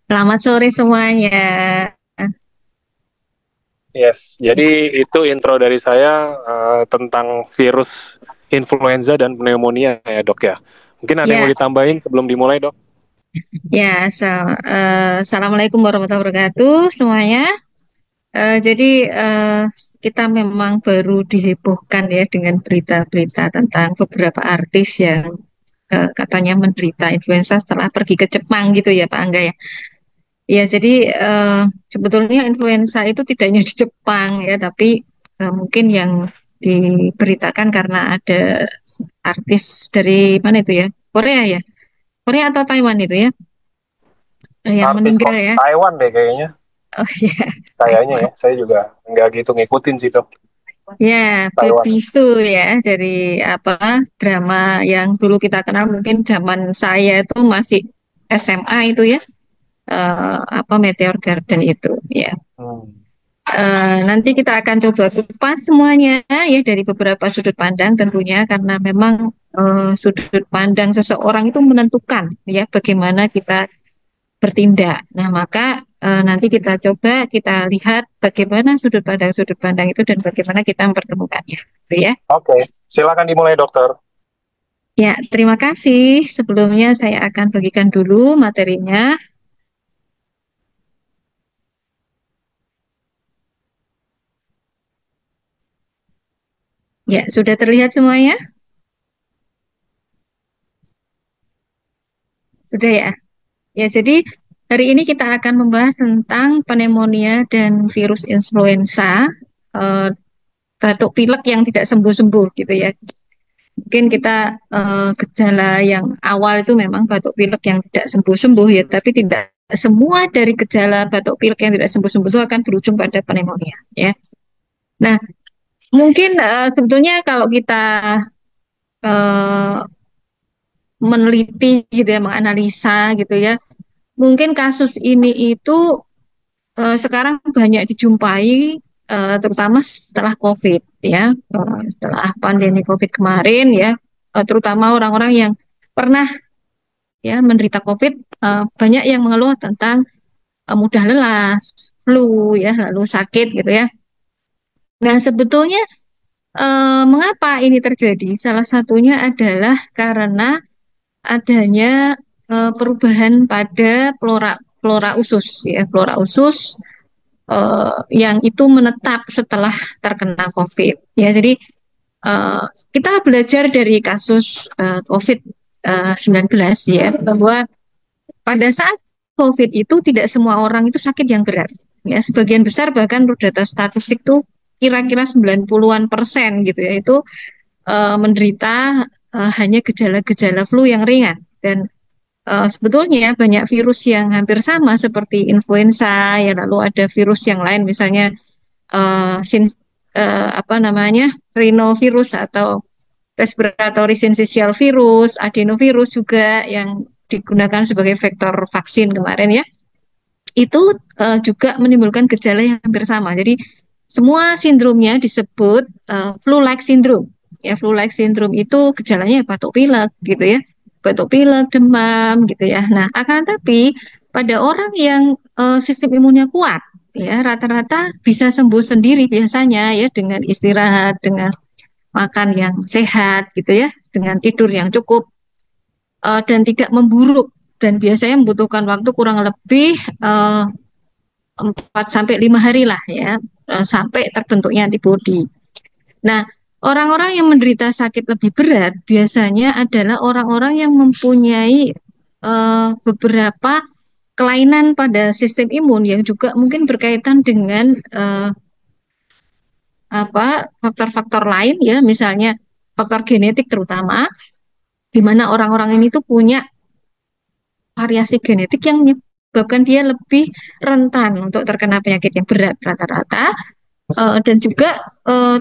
Selamat sore semuanya. Yes, Ya, jadi itu intro dari saya tentang virus influenza dan pneumonia ya dok ya. Mungkin ada yang mau ya, ditambahin sebelum dimulai dok? Assalamualaikum warahmatullahi wabarakatuh semuanya. Jadi kita memang baru dihebohkan ya dengan berita-berita tentang beberapa artis yang katanya menderita influenza setelah pergi ke Jepang gitu ya Pak Angga ya. Ya, jadi sebetulnya influenza itu tidak hanya di Jepang ya, tapi mungkin yang diberitakan karena ada artis dari mana itu ya? Korea ya? Korea atau Taiwan itu ya? Yang Artis meninggal kok ya. Taiwan deh kayaknya. Oh ya, Kayaknya ya, Taiwan. saya juga nggak gitu ngikutin sih dok. Ya, Baby Taiwan. Su ya, dari apa drama yang dulu kita kenal mungkin zaman saya itu masih SMA itu ya. Apa Meteor Garden itu ya. Hmm. Nanti kita akan coba kupas semuanya ya dari beberapa sudut pandang tentunya karena memang sudut pandang seseorang itu menentukan ya bagaimana kita bertindak. Nah, maka nanti kita coba kita lihat bagaimana sudut pandang itu dan bagaimana kita mempertemukannya. Gitu ya. Oke, silakan dimulai dokter. Ya, terima kasih. Sebelumnya saya akan bagikan dulu materinya. Ya, sudah terlihat semuanya? Sudah ya? Ya, jadi hari ini kita akan membahas tentang pneumonia dan virus influenza, eh, batuk pilek yang tidak sembuh-sembuh gitu ya. Mungkin kita gejala yang awal itu memang batuk pilek yang tidak sembuh-sembuh ya, tapi tidak semua dari gejala batuk pilek yang tidak sembuh-sembuh itu akan berujung pada pneumonia ya. Nah, mungkin sebetulnya kalau kita eh, meneliti gitu ya, menganalisa gitu ya, mungkin kasus ini itu sekarang banyak dijumpai terutama setelah COVID ya, setelah pandemi COVID kemarin ya, terutama orang-orang yang pernah ya menderita COVID, banyak yang mengeluh tentang mudah lelah, flu ya, lalu sakit gitu ya. Nah, sebetulnya mengapa ini terjadi? Salah satunya adalah karena adanya perubahan pada flora flora usus ya, flora usus yang itu menetap setelah terkena COVID. Ya, jadi eh, kita belajar dari kasus COVID-19 ya, bahwa pada saat COVID itu tidak semua orang itu sakit yang berat. Ya, sebagian besar bahkan menurut data statistik tuh kira-kira 90-an% gitu ya, itu menderita hanya gejala-gejala flu yang ringan. Dan sebetulnya banyak virus yang hampir sama seperti influenza, ya lalu ada virus yang lain misalnya eh, sin, apa namanya rhinovirus atau respiratory syncytial virus, adenovirus juga yang digunakan sebagai vektor vaksin kemarin ya, itu juga menimbulkan gejala yang hampir sama. Jadi semua sindromnya disebut flu-like syndrome. Ya, flu-like syndrome itu gejalanya ya batuk pilek gitu ya. Batuk pilek, demam gitu ya. Nah, akan tapi pada orang yang sistem imunnya kuat ya rata-rata bisa sembuh sendiri biasanya ya dengan istirahat, dengan makan yang sehat gitu ya, dengan tidur yang cukup dan tidak memburuk dan biasanya membutuhkan waktu kurang lebih 4 sampai 5 hari lah ya sampai terbentuknya antibodi. Nah, orang-orang yang menderita sakit lebih berat biasanya adalah orang-orang yang mempunyai beberapa kelainan pada sistem imun yang juga mungkin berkaitan dengan apa faktor-faktor lain ya, misalnya faktor genetik terutama di mana orang-orang ini tuh punya variasi genetik yang menyebabkan dia lebih rentan untuk terkena penyakit yang berat rata-rata. Dan juga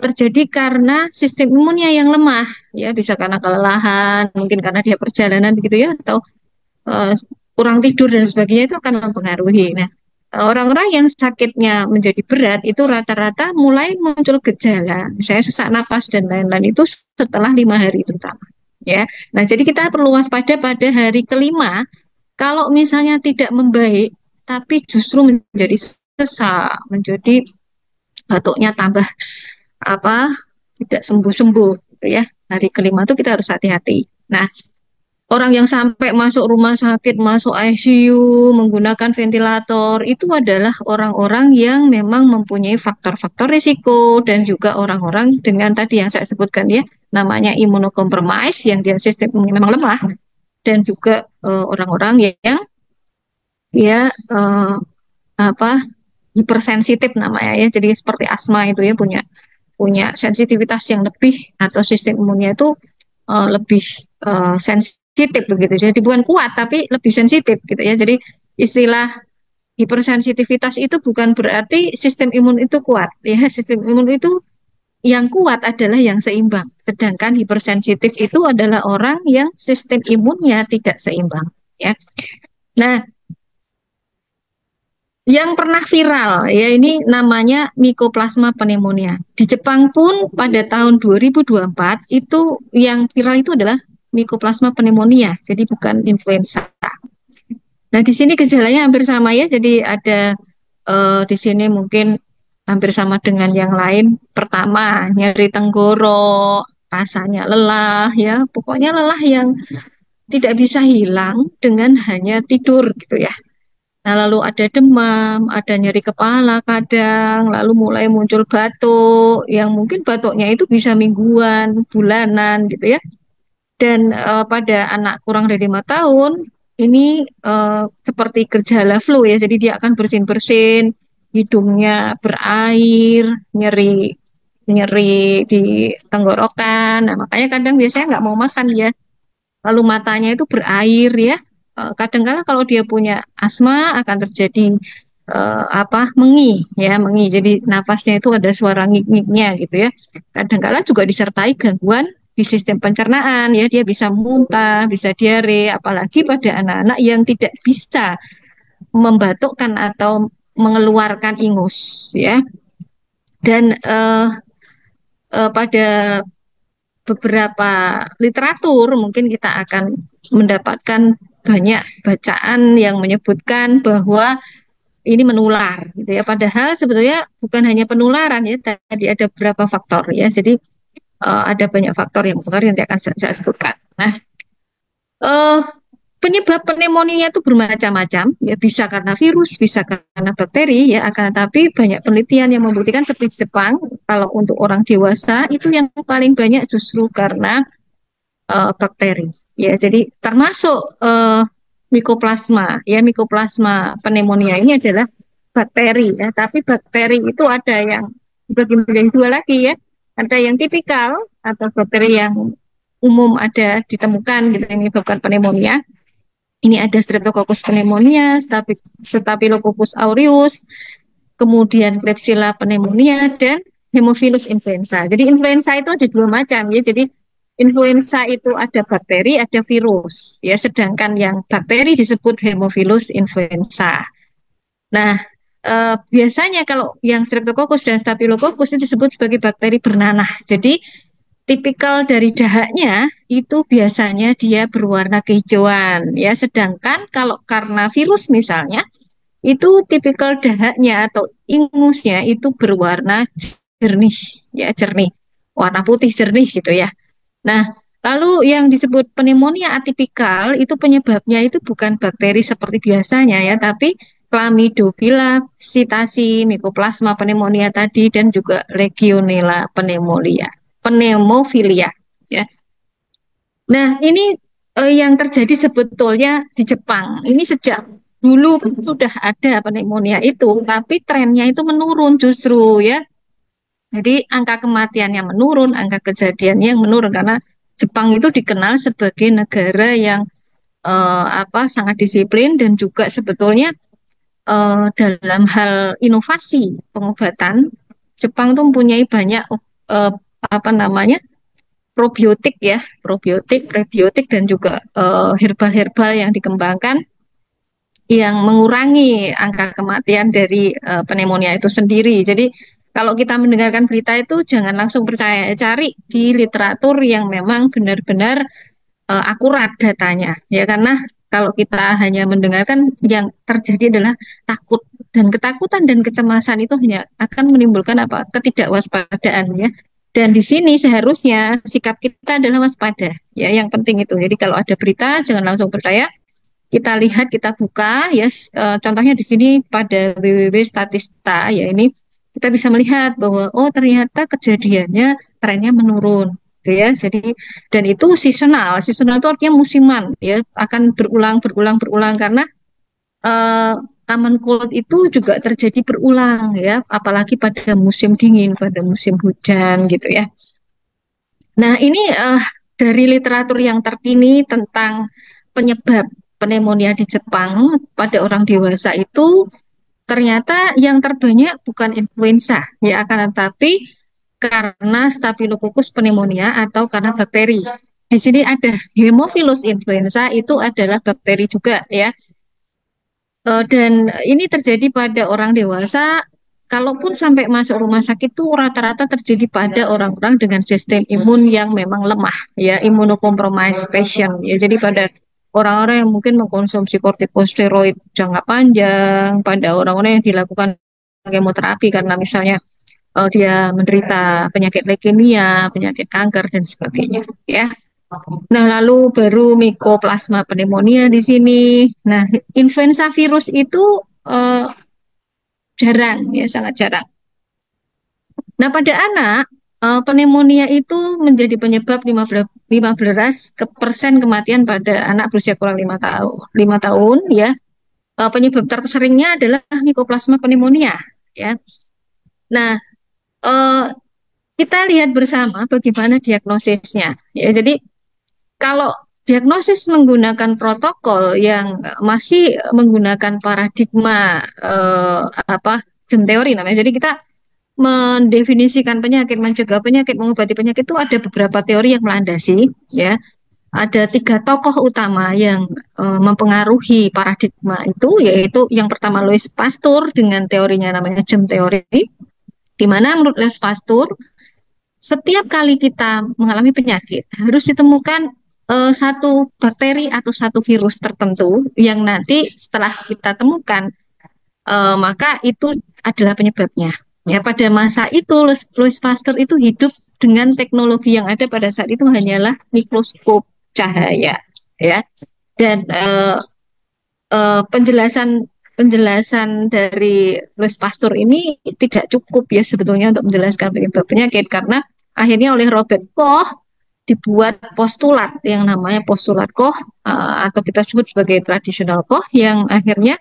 terjadi karena sistem imunnya yang lemah ya, bisa karena kelelahan, mungkin karena dia perjalanan begitu ya, atau eh, kurang tidur dan sebagainya, itu akan mempengaruhi. Nah, orang-orang yang sakitnya menjadi berat itu rata-rata mulai muncul gejala misalnya sesak napas dan lain-lain itu setelah 5 hari terutama ya. Nah, jadi kita perlu waspada pada hari kelima Kalau misalnya tidak membaik, tapi justru menjadi sesak, menjadi batuknya tambah apa tidak sembuh-sembuh gitu ya. Hari kelima itu kita harus hati-hati. Nah, orang yang sampai masuk rumah sakit, masuk ICU, menggunakan ventilator, itu adalah orang-orang yang memang mempunyai faktor-faktor risiko dan juga orang-orang dengan tadi yang saya sebutkan ya, namanya imunokompromis yang dia sistemnya memang lemah dan juga orang-orang yang ya apa hipersensitif namanya ya. Jadi seperti asma itu ya punya punya sensitivitas yang lebih atau sistem imunnya itu lebih sensitif begitu. Jadi bukan kuat tapi lebih sensitif gitu ya. Jadi istilah hipersensitivitas itu bukan berarti sistem imun itu kuat ya. Sistem imun itu yang kuat adalah yang seimbang. Sedangkan hipersensitif itu adalah orang yang sistem imunnya tidak seimbang ya. Nah, yang pernah viral ya ini namanya Mycoplasma pneumonia. Di Jepang pun pada tahun 2024 itu yang viral itu adalah Mycoplasma pneumonia, jadi bukan influenza. Nah, di sini gejalanya hampir sama ya. Jadi ada di sini mungkin hampir sama dengan yang lain. Pertama, nyeri tenggorok, rasanya lelah ya. Pokoknya lelah yang tidak bisa hilang dengan hanya tidur gitu ya. Nah, lalu ada demam, ada nyeri kepala kadang, lalu mulai muncul batuk, yang mungkin batuknya itu bisa mingguan, bulanan gitu ya. Dan pada anak kurang dari 5 tahun, ini seperti gejala flu ya, jadi dia akan bersin-bersin, hidungnya berair, nyeri nyeri di tenggorokan. Nah, makanya kadang biasanya nggak mau makan ya. Lalu matanya itu berair ya. Kadang-kala kalau dia punya asma akan terjadi apa mengi ya mengi. Jadi nafasnya itu ada suara ngik-ngiknya gitu ya. Kadang-kala juga disertai gangguan di sistem pencernaan ya. Dia bisa muntah, bisa diare, apalagi pada anak-anak yang tidak bisa membatukkan atau mengeluarkan ingus ya. Dan pada beberapa literatur mungkin kita akan mendapatkan banyak bacaan yang menyebutkan bahwa ini menular gitu ya. Padahal sebetulnya bukan hanya penularan ya, tadi ada beberapa faktor ya. Jadi ada banyak faktor yang nanti akan saya sebutkan. Nah, eh, penyebab pneumonia itu bermacam-macam ya, bisa karena virus, bisa karena bakteri ya, akan tetapi banyak penelitian yang membuktikan seperti Jepang kalau untuk orang dewasa itu yang paling banyak justru karena bakteri. Ya, jadi termasuk mikoplasma. Ya, mikoplasma pneumonia ini adalah bakteri ya, tapi bakteri itu ada yang dibagi menjadi dua lagi ya. Ada yang tipikal atau bakteri yang umum ada ditemukan gitu yang menyebabkan pneumonia. Ini ada Streptococcus pneumonia, Staphylococcus aureus, kemudian Klebsiella pneumonia dan Haemophilus influenza. Jadi influenza itu ada dua macam ya. Jadi influenza itu ada bakteri, ada virus. Ya, sedangkan yang bakteri disebut Haemophilus influenza. Nah, biasanya kalau yang Streptococcus dan Staphylococcus itu disebut sebagai bakteri bernanah. Jadi tipikal dari dahaknya itu biasanya dia berwarna kehijauan ya. Sedangkan kalau karena virus misalnya itu tipikal dahaknya atau ingusnya itu berwarna jernih ya, jernih, warna putih jernih gitu ya. Nah, lalu yang disebut pneumonia atipikal itu penyebabnya itu bukan bakteri seperti biasanya ya, tapi Chlamydophila psittacea, Mycoplasma pneumonia tadi dan juga Legionella pneumofilia ya. Nah, ini yang terjadi sebetulnya di Jepang. Ini sejak dulu sudah ada pneumonia itu, tapi trennya itu menurun justru ya. Jadi angka kematiannya menurun, angka kejadiannya yang menurun karena Jepang itu dikenal sebagai negara yang sangat disiplin dan juga sebetulnya dalam hal inovasi pengobatan Jepang itu mempunyai banyak apa namanya probiotik ya, probiotik, prebiotik dan juga herbal-herbal yang dikembangkan yang mengurangi angka kematian dari pneumonia itu sendiri. Jadi kalau kita mendengarkan berita itu jangan langsung percaya, cari di literatur yang memang benar-benar akurat datanya ya karena Kalau kita hanya mendengarkan, yang terjadi adalah takut, dan ketakutan dan kecemasan itu hanya akan menimbulkan apa? Ketidakwaspadaan ya. Dan di sini seharusnya sikap kita adalah waspada ya, yang penting itu. Jadi kalau ada berita jangan langsung percaya, kita lihat, kita buka ya, contohnya di sini pada www Statista ya, ini kita bisa melihat bahwa oh ternyata kejadiannya trennya menurun gitu ya. Jadi dan itu seasonal. Seasonal itu artinya musiman ya, akan berulang berulang berulang karena eh, common cold itu juga terjadi berulang ya, apalagi pada musim dingin, pada musim hujan gitu ya. Nah, ini dari literatur yang terkini tentang penyebab pneumonia di Jepang pada orang dewasa itu ternyata yang terbanyak bukan influenza, ya akan tetapi karena Staphylococcus pneumonia atau karena bakteri. Di sini ada Haemophilus influenza, itu adalah bakteri juga ya. Dan ini terjadi pada orang dewasa. Kalaupun sampai masuk rumah sakit itu rata-rata terjadi pada orang-orang dengan sistem imun yang memang lemah, ya, immunocompromised patient. Ya, jadi pada orang-orang yang mungkin mengkonsumsi kortikosteroid jangka panjang, pada orang-orang yang dilakukan kemoterapi karena misalnya dia menderita penyakit leukemia, penyakit kanker dan sebagainya, ya. Nah, lalu baru mikoplasma pneumonia di sini. Nah, influenza virus itu eh, jarang ya, sangat jarang. Nah, pada anak pneumonia itu menjadi penyebab 15% kematian pada anak berusia kurang 5 tahun. 5 tahun ya. Penyebab terseringnya adalah mikoplasma pneumonia ya. Nah, eh, kita lihat bersama bagaimana diagnosisnya ya. Jadi kalau diagnosis menggunakan protokol yang masih menggunakan paradigma apa game teori namanya. Jadi kita mendefinisikan penyakit, mencegah penyakit, mengobati penyakit itu ada beberapa teori yang melandasi ya. Ada 3 tokoh utama yang mempengaruhi paradigma itu, yaitu yang pertama Louis Pasteur dengan teorinya namanya germ teori, di mana menurut Louis Pasteur setiap kali kita mengalami penyakit harus ditemukan satu bakteri atau satu virus tertentu yang nanti setelah kita temukan maka itu adalah penyebabnya. Ya, pada masa itu Louis Pasteur itu hidup dengan teknologi yang ada pada saat itu hanyalah mikroskop cahaya, ya. Dan penjelasan penjelasan dari Louis Pasteur ini tidak cukup ya sebetulnya untuk menjelaskan penyebab penyakit, karena akhirnya oleh Robert Koch dibuat postulat yang namanya postulat Koch atau kita sebut sebagai tradisional Koch, yang akhirnya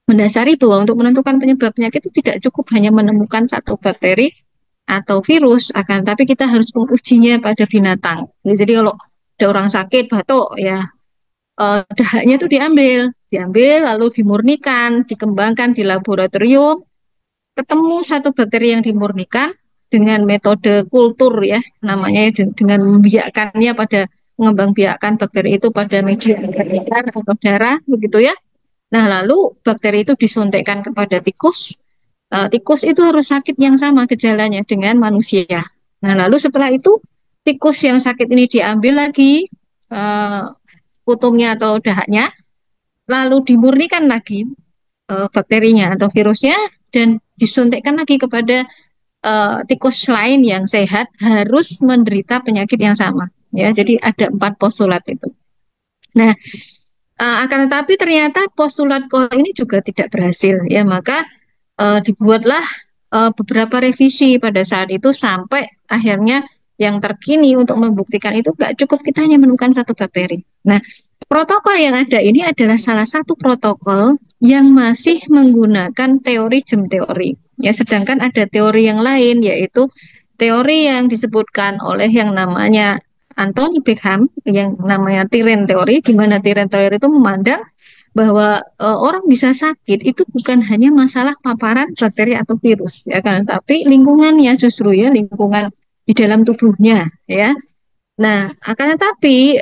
mendasari bahwa untuk menentukan penyebab penyakit itu tidak cukup hanya menemukan satu bakteri atau virus, akan tapi kita harus mengujinya pada binatang. Jadi kalau ada orang sakit batuk ya, dahaknya itu diambil lalu dimurnikan, dikembangkan di laboratorium, ketemu satu bakteri yang dimurnikan dengan metode kultur ya, namanya dengan membiakkannya pada mengembang biakkan bakteri itu pada media agar atau darah begitu ya. Nah, lalu bakteri itu disuntikkan kepada tikus. Tikus itu harus sakit yang sama gejalanya dengan manusia. Nah, lalu setelah itu tikus yang sakit ini diambil lagi putumnya atau dahaknya, lalu dimurnikan lagi bakterinya atau virusnya dan disuntikkan lagi kepada tikus lain yang sehat harus menderita penyakit yang sama. Ya, jadi ada 4 postulat itu. Nah, akan tetapi ternyata postulat Koch ini juga tidak berhasil ya, maka dibuatlah beberapa revisi pada saat itu sampai akhirnya yang terkini untuk membuktikan itu nggak cukup kita hanya menemukan satu bakteri. Nah, protokol yang ada ini adalah salah satu protokol yang masih menggunakan teori germ teori. Ya, sedangkan ada teori yang lain yaitu teori yang disebutkan oleh yang namanya Anthony Beckham yang namanya Tiren teori, di mana Tiren teori itu memandang bahwa orang bisa sakit itu bukan hanya masalah paparan bakteri atau virus ya kan, tapi lingkungannya justru ya, lingkungan di dalam tubuhnya ya. Nah, akan tetapi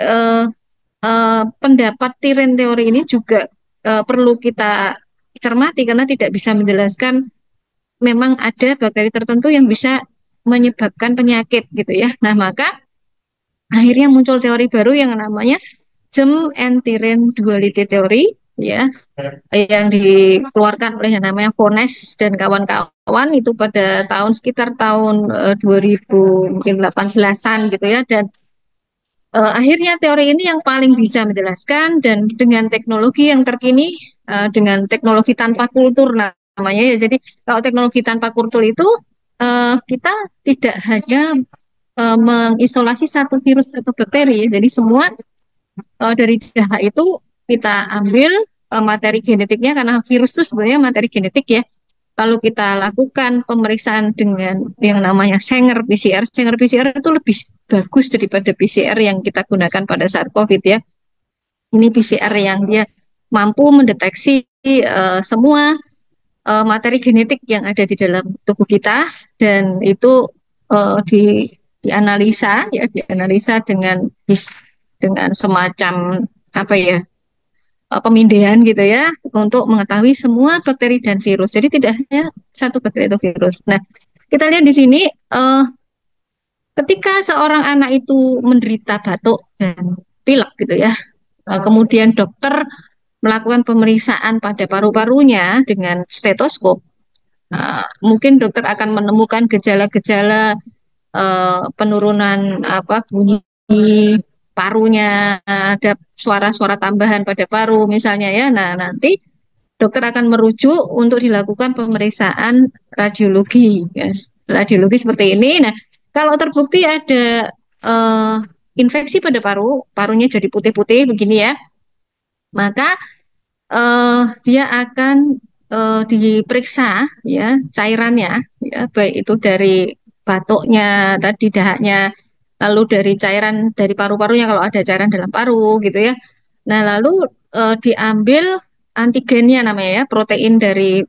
pendapat Tiren teori ini juga perlu kita cermati karena tidak bisa menjelaskan memang ada bakteri tertentu yang bisa menyebabkan penyakit gitu ya. Nah, maka akhirnya muncul teori baru yang namanya Germ and Tyrrell duality theory, ya, yang dikeluarkan oleh yang namanya Vones dan kawan-kawan itu pada tahun sekitar tahun 2018-an gitu ya. Dan akhirnya teori ini yang paling bisa menjelaskan, dan dengan teknologi yang terkini, dengan teknologi tanpa kultur namanya ya. Jadi kalau teknologi tanpa kultur itu kita tidak hanya mengisolasi satu virus atau bakteri, jadi semua dari dahak itu kita ambil materi genetiknya, karena virus itu sebenarnya materi genetik ya. Lalu kita lakukan pemeriksaan dengan yang namanya Sanger PCR. Sanger PCR itu lebih bagus daripada PCR yang kita gunakan pada saat COVID ya. Ini PCR yang dia mampu mendeteksi semua materi genetik yang ada di dalam tubuh kita, dan itu dianalisa ya, dianalisa dengan semacam apa ya, pemindaian gitu ya, untuk mengetahui semua bakteri dan virus. Jadi tidak hanya satu bakteri atau virus. Nah, kita lihat di sini ketika seorang anak itu menderita batuk dan pilek gitu ya, kemudian dokter melakukan pemeriksaan pada paru-parunya dengan stetoskop, mungkin dokter akan menemukan gejala-gejala penurunan apa bunyi parunya, ada suara-suara tambahan pada paru misalnya ya. Nah, nanti dokter akan merujuk untuk dilakukan pemeriksaan radiologi ya. Radiologi seperti ini. Nah, kalau terbukti ada eh, infeksi pada paru, parunya jadi putih-putih begini ya, maka dia akan diperiksa ya cairannya ya, baik itu dari batuknya tadi, dahaknya, lalu dari cairan dari paru-parunya kalau ada cairan dalam paru gitu ya. Nah, lalu diambil antigennya namanya ya, protein dari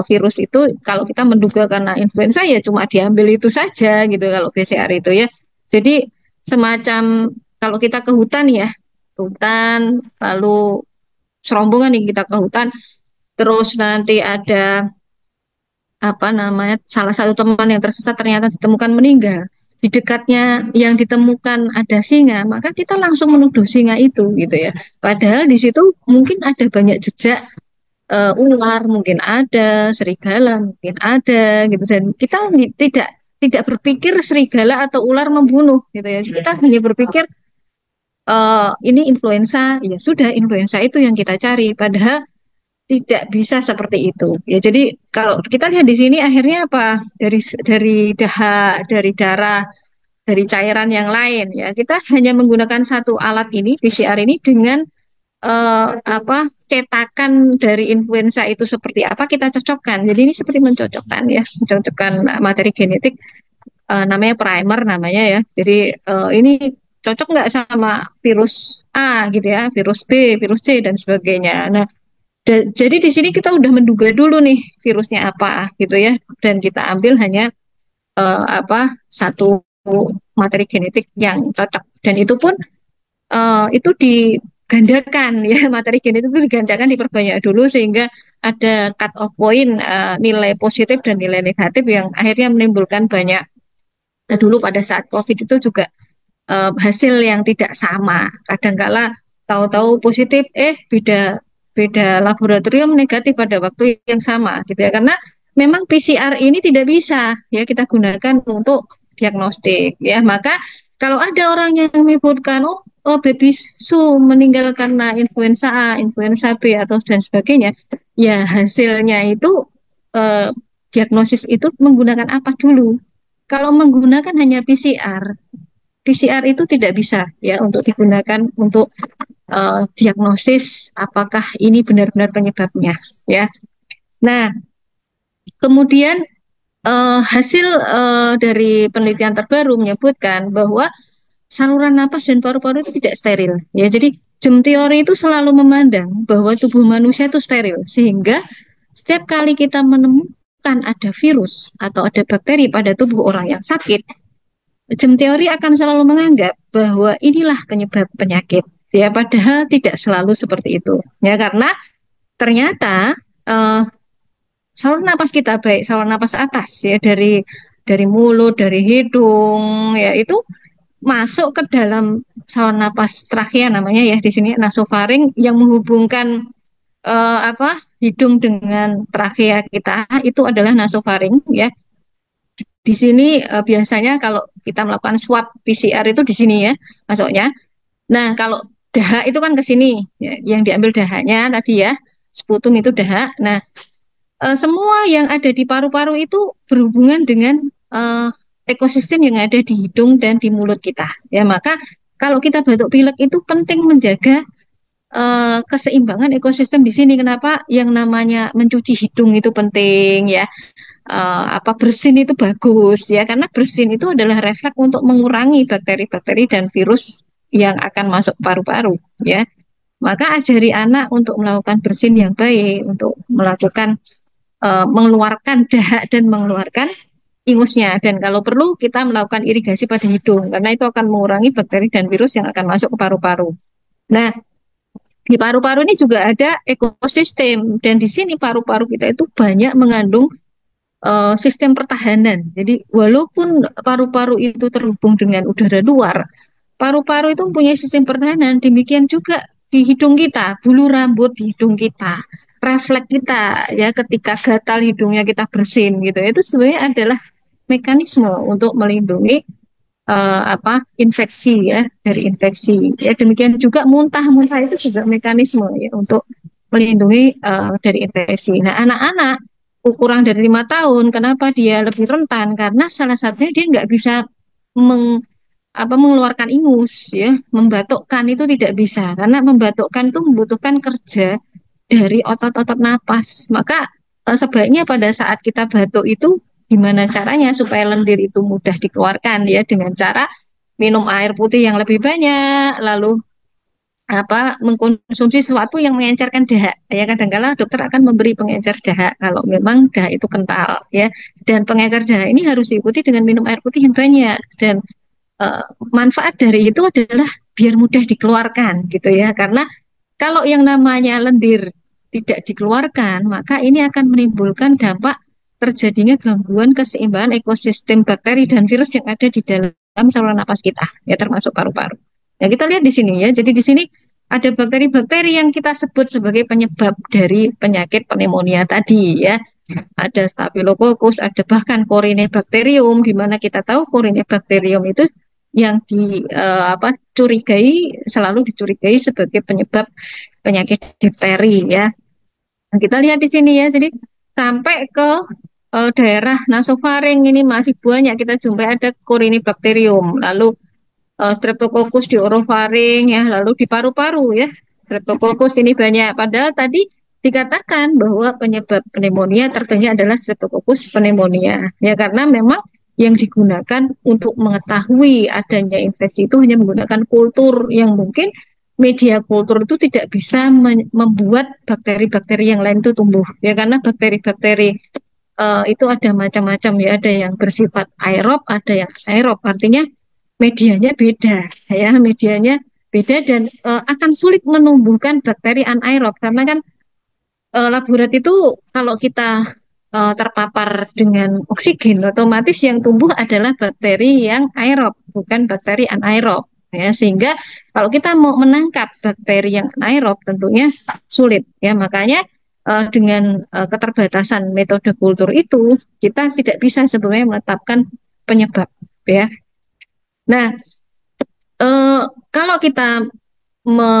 virus itu. Kalau kita menduga karena influenza ya cuma diambil itu saja gitu kalau PCR itu ya. Jadi semacam kalau kita ke hutan ya, hutan lalu serombongan nih kita ke hutan, terus nanti ada apa namanya, salah satu teman yang tersesat ternyata ditemukan meninggal, di dekatnya yang ditemukan ada singa, maka kita langsung menuduh singa itu gitu ya. Padahal di situ mungkin ada banyak jejak ular, mungkin ada serigala, mungkin ada gitu, dan kita tidak berpikir serigala atau ular membunuh gitu ya. Kita hanya berpikir ini influenza, ya sudah influenza itu yang kita cari. Padahal tidak bisa seperti itu. Ya, jadi kalau kita lihat di sini akhirnya apa? Dari dahak, dari darah, dari cairan yang lain ya. Kita hanya menggunakan satu alat ini, PCR ini, dengan apa cetakan dari influenza itu seperti apa kita cocokkan. Jadi ini seperti mencocokkan ya, mencocokkan materi genetik, namanya primer namanya ya. Jadi ini cocok nggak sama virus A gitu ya, virus B, virus C dan sebagainya. Nah, jadi di sini kita udah menduga dulu nih virusnya apa gitu ya, dan kita ambil hanya apa satu materi genetik yang cocok, dan itu pun itu digandakan ya, materi genetik itu digandakan, diperbanyak dulu sehingga ada cut off point, nilai positif dan nilai negatif yang akhirnya menimbulkan banyak. Nah, dulu pada saat COVID itu juga hasil yang tidak sama. Kadangkala tahu-tahu positif, beda beda laboratorium negatif pada waktu yang sama gitu ya. Karena memang PCR ini tidak bisa ya kita gunakan untuk diagnostik ya. Maka kalau ada orang yang menyebutkan baby Su meninggal karena influenza A, influenza B atau dan sebagainya, ya hasilnya itu eh, diagnosis itu menggunakan apa dulu? Kalau menggunakan hanya PCR, PCR itu tidak bisa ya untuk digunakan untuk diagnosis apakah ini benar-benar penyebabnya ya. Nah, kemudian hasil dari penelitian terbaru menyebutkan bahwa saluran napas dan paru-paru itu tidak steril ya. Jadi germ teori itu selalu memandang bahwa tubuh manusia itu steril, sehingga setiap kali kita menemukan ada virus atau ada bakteri pada tubuh orang yang sakit, Germ teori akan selalu menganggap bahwa inilah penyebab penyakit. Ya, padahal tidak selalu seperti itu. Ya, karena ternyata eh, saluran napas kita, baik saluran napas atas ya, dari mulut, dari hidung, ya itu masuk ke dalam saluran napas trakea namanya ya di sini nasofaring yang menghubungkan hidung dengan trakea kita itu adalah nasofaring ya. Di sini biasanya kalau kita melakukan swab PCR itu di sini ya masuknya. Nah, kalau dahak itu kan ke sini ya, yang diambil dahaknya tadi ya. Sputum itu dahak. Nah, semua yang ada di paru-paru itu berhubungan dengan eh, ekosistem yang ada di hidung dan di mulut kita. Ya, maka kalau kita batuk pilek itu penting menjaga keseimbangan ekosistem di sini. Kenapa? Yang namanya mencuci hidung itu penting ya. Bersin itu bagus ya, karena bersin itu adalah refleks untuk mengurangi bakteri-bakteri dan virus yang akan masuk paru-paru ya. Maka ajari anak untuk melakukan bersin yang baik, untuk melakukan mengeluarkan dahak dan mengeluarkan ingusnya. Dan kalau perlu kita melakukan irigasi pada hidung, karena itu akan mengurangi bakteri dan virus yang akan masuk ke paru-paru. Nah, di paru-paru ini juga ada ekosistem, dan di sini paru-paru kita itu banyak mengandung sistem pertahanan. Jadi walaupun paru-paru itu terhubung dengan udara luar, paru-paru itu mempunyai sistem pertahanan. Demikian juga di hidung kita, bulu rambut di hidung kita, refleks kita ya ketika gatal hidungnya kita bersin gitu. Itu sebenarnya adalah mekanisme untuk melindungi infeksi ya, dari infeksi. Ya demikian juga muntah-muntah itu juga mekanisme ya untuk melindungi dari infeksi. Nah, anak-anak kurang dari 5 tahun, kenapa dia lebih rentan? Karena salah satunya dia nggak bisa mengeluarkan ingus ya, membatukkan itu tidak bisa karena membatukkan itu membutuhkan kerja dari otot-otot napas. Maka sebaiknya pada saat kita batuk itu gimana caranya supaya lendir itu mudah dikeluarkan ya, dengan cara minum air putih yang lebih banyak, lalu mengkonsumsi sesuatu yang mengencerkan dahak ya. Kadang-kala dokter akan memberi pengencer dahak kalau memang dahak itu kental ya, dan pengencer dahak ini harus diikuti dengan minum air putih yang banyak. Dan manfaat dari itu adalah biar mudah dikeluarkan gitu ya, karena kalau yang namanya lendir tidak dikeluarkan, maka ini akan menimbulkan dampak terjadinya gangguan keseimbangan ekosistem bakteri dan virus yang ada di dalam saluran napas kita, ya termasuk paru-paru. Ya kita lihat di sini ya. Jadi di sini ada bakteri-bakteri yang kita sebut sebagai penyebab dari penyakit pneumonia tadi ya. Ada Staphylococcus, ada bahkan Corynebacterium, di mana kita tahu Corynebacterium itu yang selalu dicurigai sebagai penyebab penyakit difteri ya. Nah, kita lihat di sini ya. Jadi sampai ke daerah nasofaring ini masih banyak kita jumpai ada Corynebacterium, lalu Streptococcus di orofaring ya, lalu di paru-paru ya. Streptococcus ini banyak. Padahal tadi dikatakan bahwa penyebab pneumonia terbanyak adalah Streptococcus pneumonia ya, karena memang yang digunakan untuk mengetahui adanya infeksi itu hanya menggunakan kultur yang mungkin media kultur itu tidak bisa membuat bakteri-bakteri yang lain itu tumbuh ya, karena bakteri-bakteri itu ada macam-macam ya, ada yang bersifat aerob, ada yang aerob, artinya medianya beda ya, medianya beda dan akan sulit menumbuhkan bakteri anaerob, karena kan laborat itu kalau kita terpapar dengan oksigen, otomatis yang tumbuh adalah bakteri yang aerob, bukan bakteri anaerob. Ya, sehingga kalau kita mau menangkap bakteri yang anaerob tentunya sulit. Ya, makanya dengan keterbatasan metode kultur itu, kita tidak bisa sebenarnya menetapkan penyebab. Ya. Nah, kalau kita me,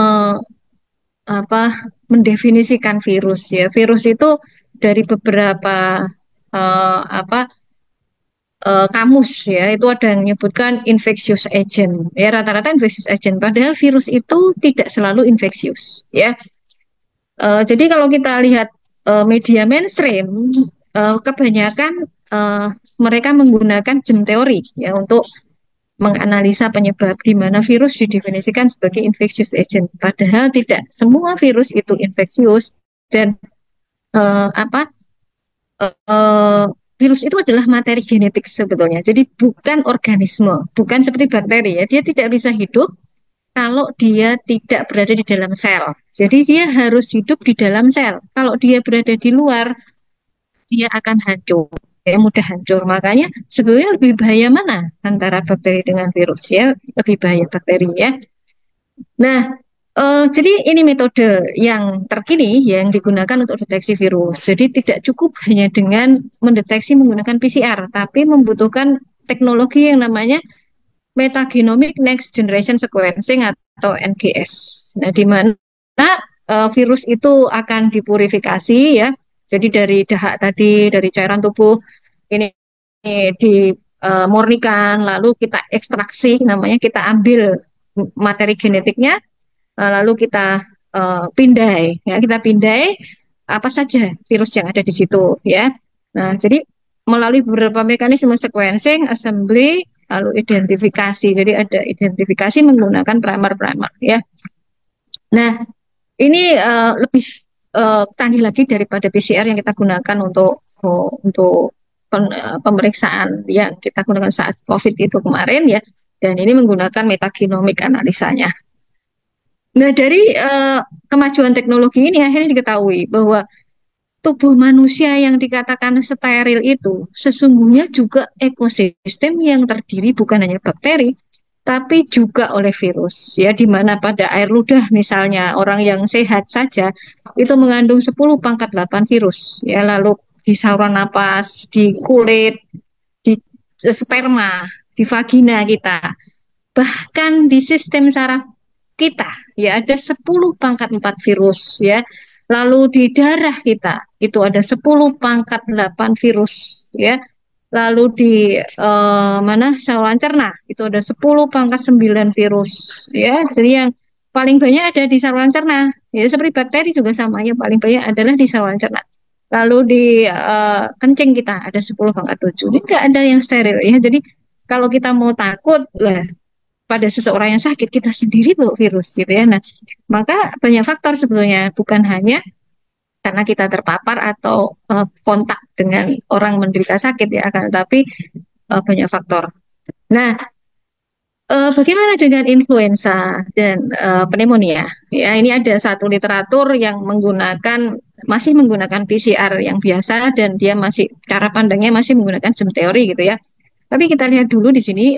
mendefinisikan virus ya, virus itu dari beberapa eh, apa kamus ya, itu ada yang menyebutkan infectious agent ya, rata-rata infectious agent, padahal virus itu tidak selalu infeksius ya. Jadi kalau kita lihat media mainstream, kebanyakan mereka menggunakan gem teori ya untuk menganalisa penyebab, di mana virus didefinisikan sebagai infectious agent, padahal tidak semua virus itu infeksius. Dan eh, apa eh, virus itu adalah materi genetik sebetulnya. Jadi bukan organisme, bukan seperti bakteri ya. Dia tidak bisa hidup kalau dia tidak berada di dalam sel. Jadi dia harus hidup di dalam sel. Kalau dia berada di luar, dia akan hancur. mudah hancur. Makanya sebetulnya lebih bahaya mana antara bakteri dengan virus ya? Lebih bahaya bakteri ya. Nah, jadi ini metode yang terkini yang digunakan untuk deteksi virus. Jadi tidak cukup hanya dengan mendeteksi menggunakan PCR, tapi membutuhkan teknologi yang namanya Metagenomic Next Generation Sequencing atau NGS. Nah, di mana virus itu akan dipurifikasi ya. Jadi dari dahak tadi, dari cairan tubuh ini dimurnikan, lalu kita ekstraksi, namanya kita ambil materi genetiknya, lalu kita pindai, ya kita pindai apa saja virus yang ada di situ, ya. Nah, jadi melalui beberapa mekanisme sequencing, assembly, lalu identifikasi. Jadi ada identifikasi menggunakan primer-primer, ya. Nah, ini lebih canggih lagi daripada PCR yang kita gunakan untuk pemeriksaan yang kita gunakan saat COVID itu kemarin, ya. Dan ini menggunakan metagenomik analisanya. Nah, dari kemajuan teknologi ini akhirnya diketahui bahwa tubuh manusia yang dikatakan steril itu sesungguhnya juga ekosistem yang terdiri bukan hanya bakteri, tapi juga oleh virus. Ya, di mana pada air ludah misalnya orang yang sehat saja itu mengandung 10⁸ virus. Ya, lalu di saluran napas, di kulit, di sperma, di vagina kita, bahkan di sistem saraf kita ya ada 10⁴ virus ya. Lalu di darah kita itu ada 10⁸ virus ya. Lalu di mana saluran cerna itu ada 10⁹ virus ya. Jadi yang paling banyak ada di saluran cerna. Ya seperti bakteri juga sama, yang paling banyak adalah di saluran cerna. Lalu di kencing kita ada 10⁻7. Ini enggak ada yang steril ya. Jadi kalau kita mau takut lah pada seseorang yang sakit, kita sendiri bawa virus gitu ya. Nah, maka banyak faktor sebetulnya, bukan hanya karena kita terpapar atau kontak dengan orang menderita sakit ya, akan tetapi banyak faktor. Nah, bagaimana dengan influenza dan pneumonia? Ya, ini ada satu literatur yang masih menggunakan PCR yang biasa, dan dia masih cara pandangnya masih menggunakan jam teori gitu ya. Tapi kita lihat dulu di sini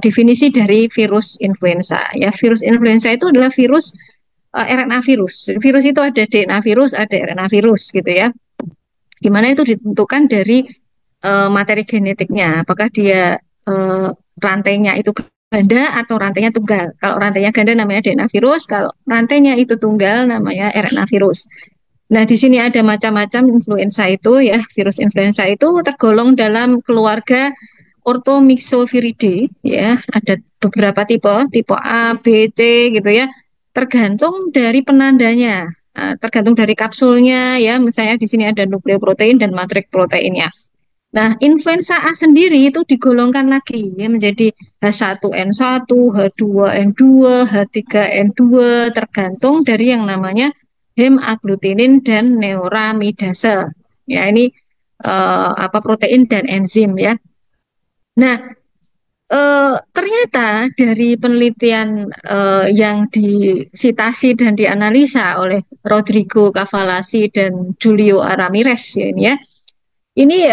definisi dari virus influenza. Ya, virus influenza itu adalah virus RNA virus. Virus itu ada DNA virus, ada RNA virus gitu ya. Gimana itu ditentukan dari materi genetiknya. Apakah dia rantainya itu ganda atau rantainya tunggal. Kalau rantainya ganda namanya DNA virus, kalau rantainya itu tunggal namanya RNA virus. Nah, di sini ada macam-macam influenza itu ya. Virus influenza itu tergolong dalam keluarga Orthomyxoviridae ya. Ada beberapa tipe A, B, C gitu ya. Tergantung dari penandanya. Nah, tergantung dari kapsulnya ya. Misalnya di sini ada nukleoprotein dan matrik proteinnya. Nah, influenza A sendiri itu digolongkan lagi ya menjadi H1N1, H2N2, H3N2, tergantung dari yang namanya hemagglutenin dan neuraminidase. Ya, ini protein dan enzim ya. Nah, ternyata dari penelitian yang disitasi dan dianalisa oleh Rodrigo Cavallasi dan Julio A. Ramirez ya ini ya. Ini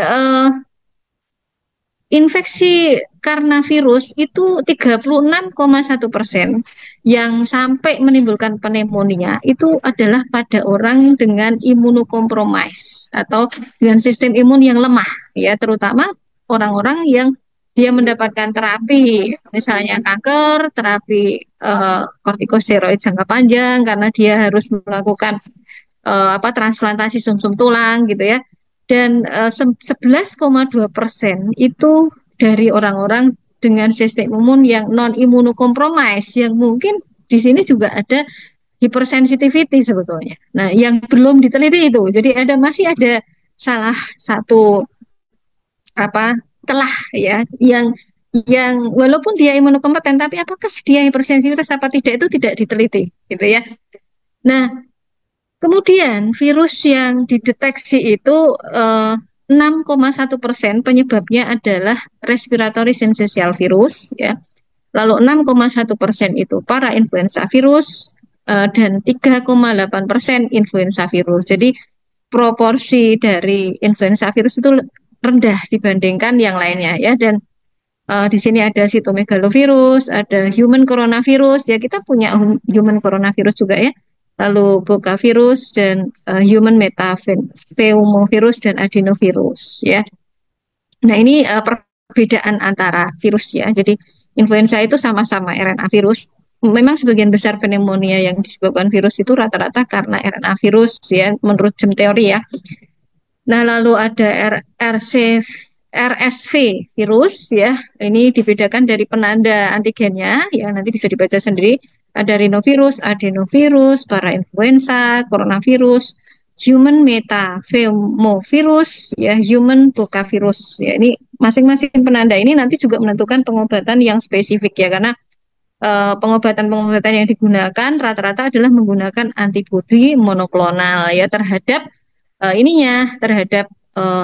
infeksi karena virus itu 36,1% yang sampai menimbulkan pneumonia itu adalah pada orang dengan imunokompromis atau dengan sistem imun yang lemah ya, terutama orang-orang yang dia mendapatkan terapi misalnya kanker, terapi kortikosteroid jangka panjang karena dia harus melakukan transplantasi sumsum tulang gitu ya. Dan 11,2% itu dari orang-orang dengan sistem imun yang non imunokompromis, yang mungkin di sini juga ada hypersensitivity sebetulnya. Nah, yang belum diteliti itu. Jadi masih ada salah satu telah ya yang walaupun dia imunokompeten, tapi apakah dia hypersensitivitas apa tidak itu tidak diteliti gitu ya. Nah, kemudian virus yang dideteksi itu 6,1% penyebabnya adalah respiratory syncytial virus ya. Lalu 6,1% itu para influenza virus dan 3,8% influenza virus. Jadi proporsi dari influenza virus itu rendah dibandingkan yang lainnya ya. Dan di sini ada sitomegalovirus, ada human coronavirus ya, kita punya human coronavirus juga ya. Lalu bocavirus dan human metapneumovirus dan adenovirus ya. Nah, ini perbedaan antara virus ya. Jadi influenza itu sama-sama RNA virus. Memang sebagian besar pneumonia yang disebabkan virus itu rata-rata karena RNA virus ya, menurut jam teori ya. Nah, lalu ada RSV virus ya. Ini dibedakan dari penanda antigennya ya, nanti bisa dibaca sendiri. Ada rhinovirus, adenovirus, parainfluenza, coronavirus, human metapneumovirus, ya, human bocavirus. Ya, ini masing-masing penanda ini nanti juga menentukan pengobatan yang spesifik ya, karena pengobatan-pengobatan yang digunakan rata-rata adalah menggunakan antibodi monoklonal ya terhadap terhadap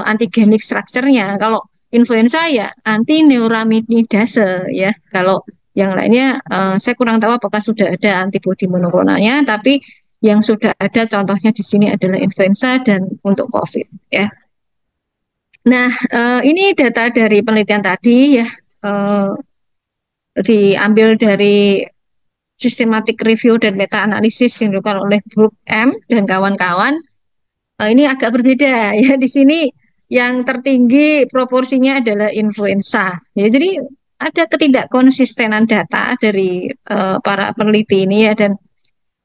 antigenik strukturnya. Kalau influenza ya anti neuraminidase ya. Kalau yang lainnya saya kurang tahu apakah sudah ada antibodi monoklonalnya, tapi yang sudah ada contohnya di sini adalah influenza dan untuk COVID ya. Nah, ini data dari penelitian tadi ya, diambil dari systematic review dan meta-analisis yang dilakukan oleh Brooke M. dan kawan-kawan. Ini agak berbeda ya, di sini yang tertinggi proporsinya adalah influenza. Ya, jadi ada ketidakkonsistenan data dari para peneliti ini ya, dan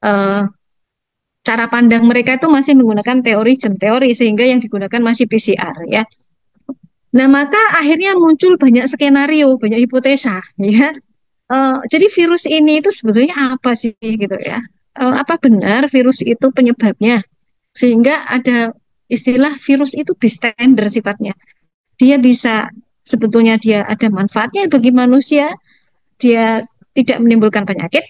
uh, cara pandang mereka itu masih menggunakan teori jam teori sehingga yang digunakan masih PCR ya. Nah, maka akhirnya muncul banyak skenario, banyak hipotesa ya. Jadi virus ini itu sebetulnya apa sih gitu ya? Apa benar virus itu penyebabnya? Sehingga ada istilah virus itu bystander sifatnya. Dia bisa, sebetulnya dia ada manfaatnya bagi manusia, dia tidak menimbulkan penyakit,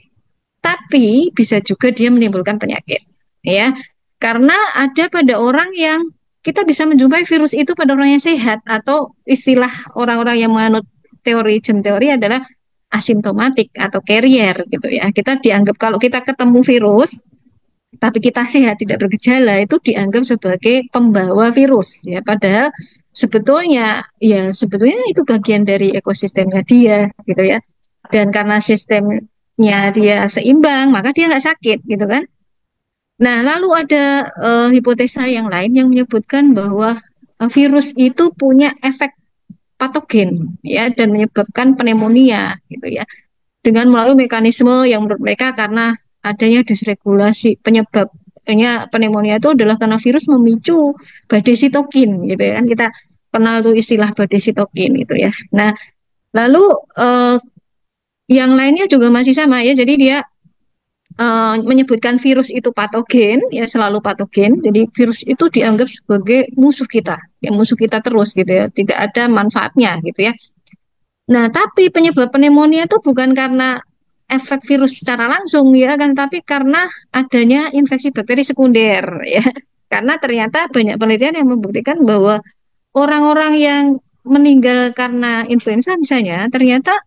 tapi bisa juga dia menimbulkan penyakit. Ya, karena ada pada orang yang kita bisa menjumpai virus itu pada orang yang sehat, atau istilah orang-orang yang menganut teori jam teori adalah asimptomatik atau carrier gitu ya. Kita dianggap kalau kita ketemu virus tapi kita sehat tidak bergejala itu dianggap sebagai pembawa virus ya, padahal sebetulnya itu bagian dari ekosistemnya dia gitu ya, dan karena sistemnya dia seimbang maka dia nggak sakit gitu kan. Nah, lalu ada hipotesa yang lain yang menyebutkan bahwa virus itu punya efek patogen ya dan menyebabkan pneumonia gitu ya, dengan melalui mekanisme yang menurut mereka karena adanya disregulasi. Penyebabnya pneumonia itu adalah karena virus memicu badai sitokin gitu ya kan, kita kenal tuh istilah badai sitokin gitu ya. Nah, lalu eh, yang lainnya juga masih sama ya, jadi dia menyebutkan virus itu patogen ya, selalu patogen, jadi virus itu dianggap sebagai musuh kita ya, musuh kita terus gitu ya, tidak ada manfaatnya gitu ya. Nah, tapi penyebab pneumonia itu bukan karena efek virus secara langsung ya kan, tapi karena adanya infeksi bakteri sekunder ya. Karena ternyata banyak penelitian yang membuktikan bahwa orang-orang yang meninggal karena influenza misalnya, ternyata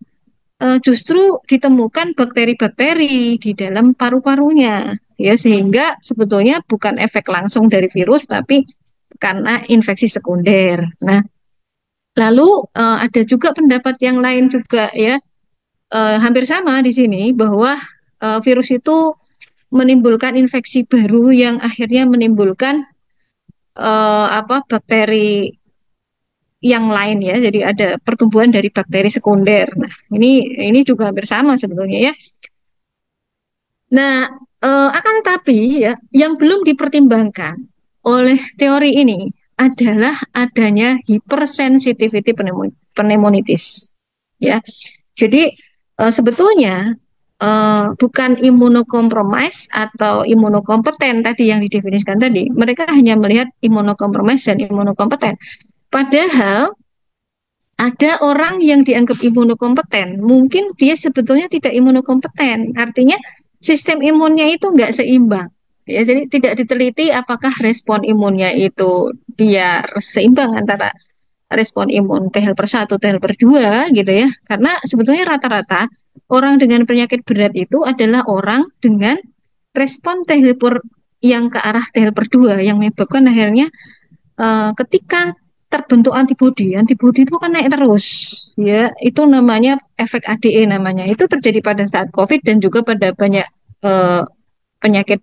justru ditemukan bakteri-bakteri di dalam paru-parunya ya, sehingga sebetulnya bukan efek langsung dari virus tapi karena infeksi sekunder. Nah, lalu ada juga pendapat yang lain juga ya, hampir sama di sini bahwa virus itu menimbulkan infeksi baru yang akhirnya menimbulkan bakteri yang lain ya. Jadi ada pertumbuhan dari bakteri sekunder. Nah, ini juga hampir sama sebetulnya ya. Nah, akan tetapi ya, yang belum dipertimbangkan oleh teori ini adalah adanya hypersensitivity pneumonitis. Ya, jadi sebetulnya bukan imunokompromis atau imunokompeten tadi yang didefinisikan tadi. Mereka hanya melihat imunokompromis dan imunokompeten. Padahal ada orang yang dianggap imunokompeten, mungkin dia sebetulnya tidak imunokompeten. Artinya sistem imunnya itu nggak seimbang. Ya, jadi tidak diteliti apakah respon imunnya itu dia seimbang antara respon imun T helper 1, T helper 2 gitu ya. Karena sebetulnya rata-rata orang dengan penyakit berat itu adalah orang dengan respon T helper yang ke arah T helper 2 yang menyebabkan akhirnya ketika terbentuk antibodi. Antibodi itu kan naik terus, ya. Itu namanya efek ADE namanya. Itu terjadi pada saat COVID dan juga pada banyak eh, penyakit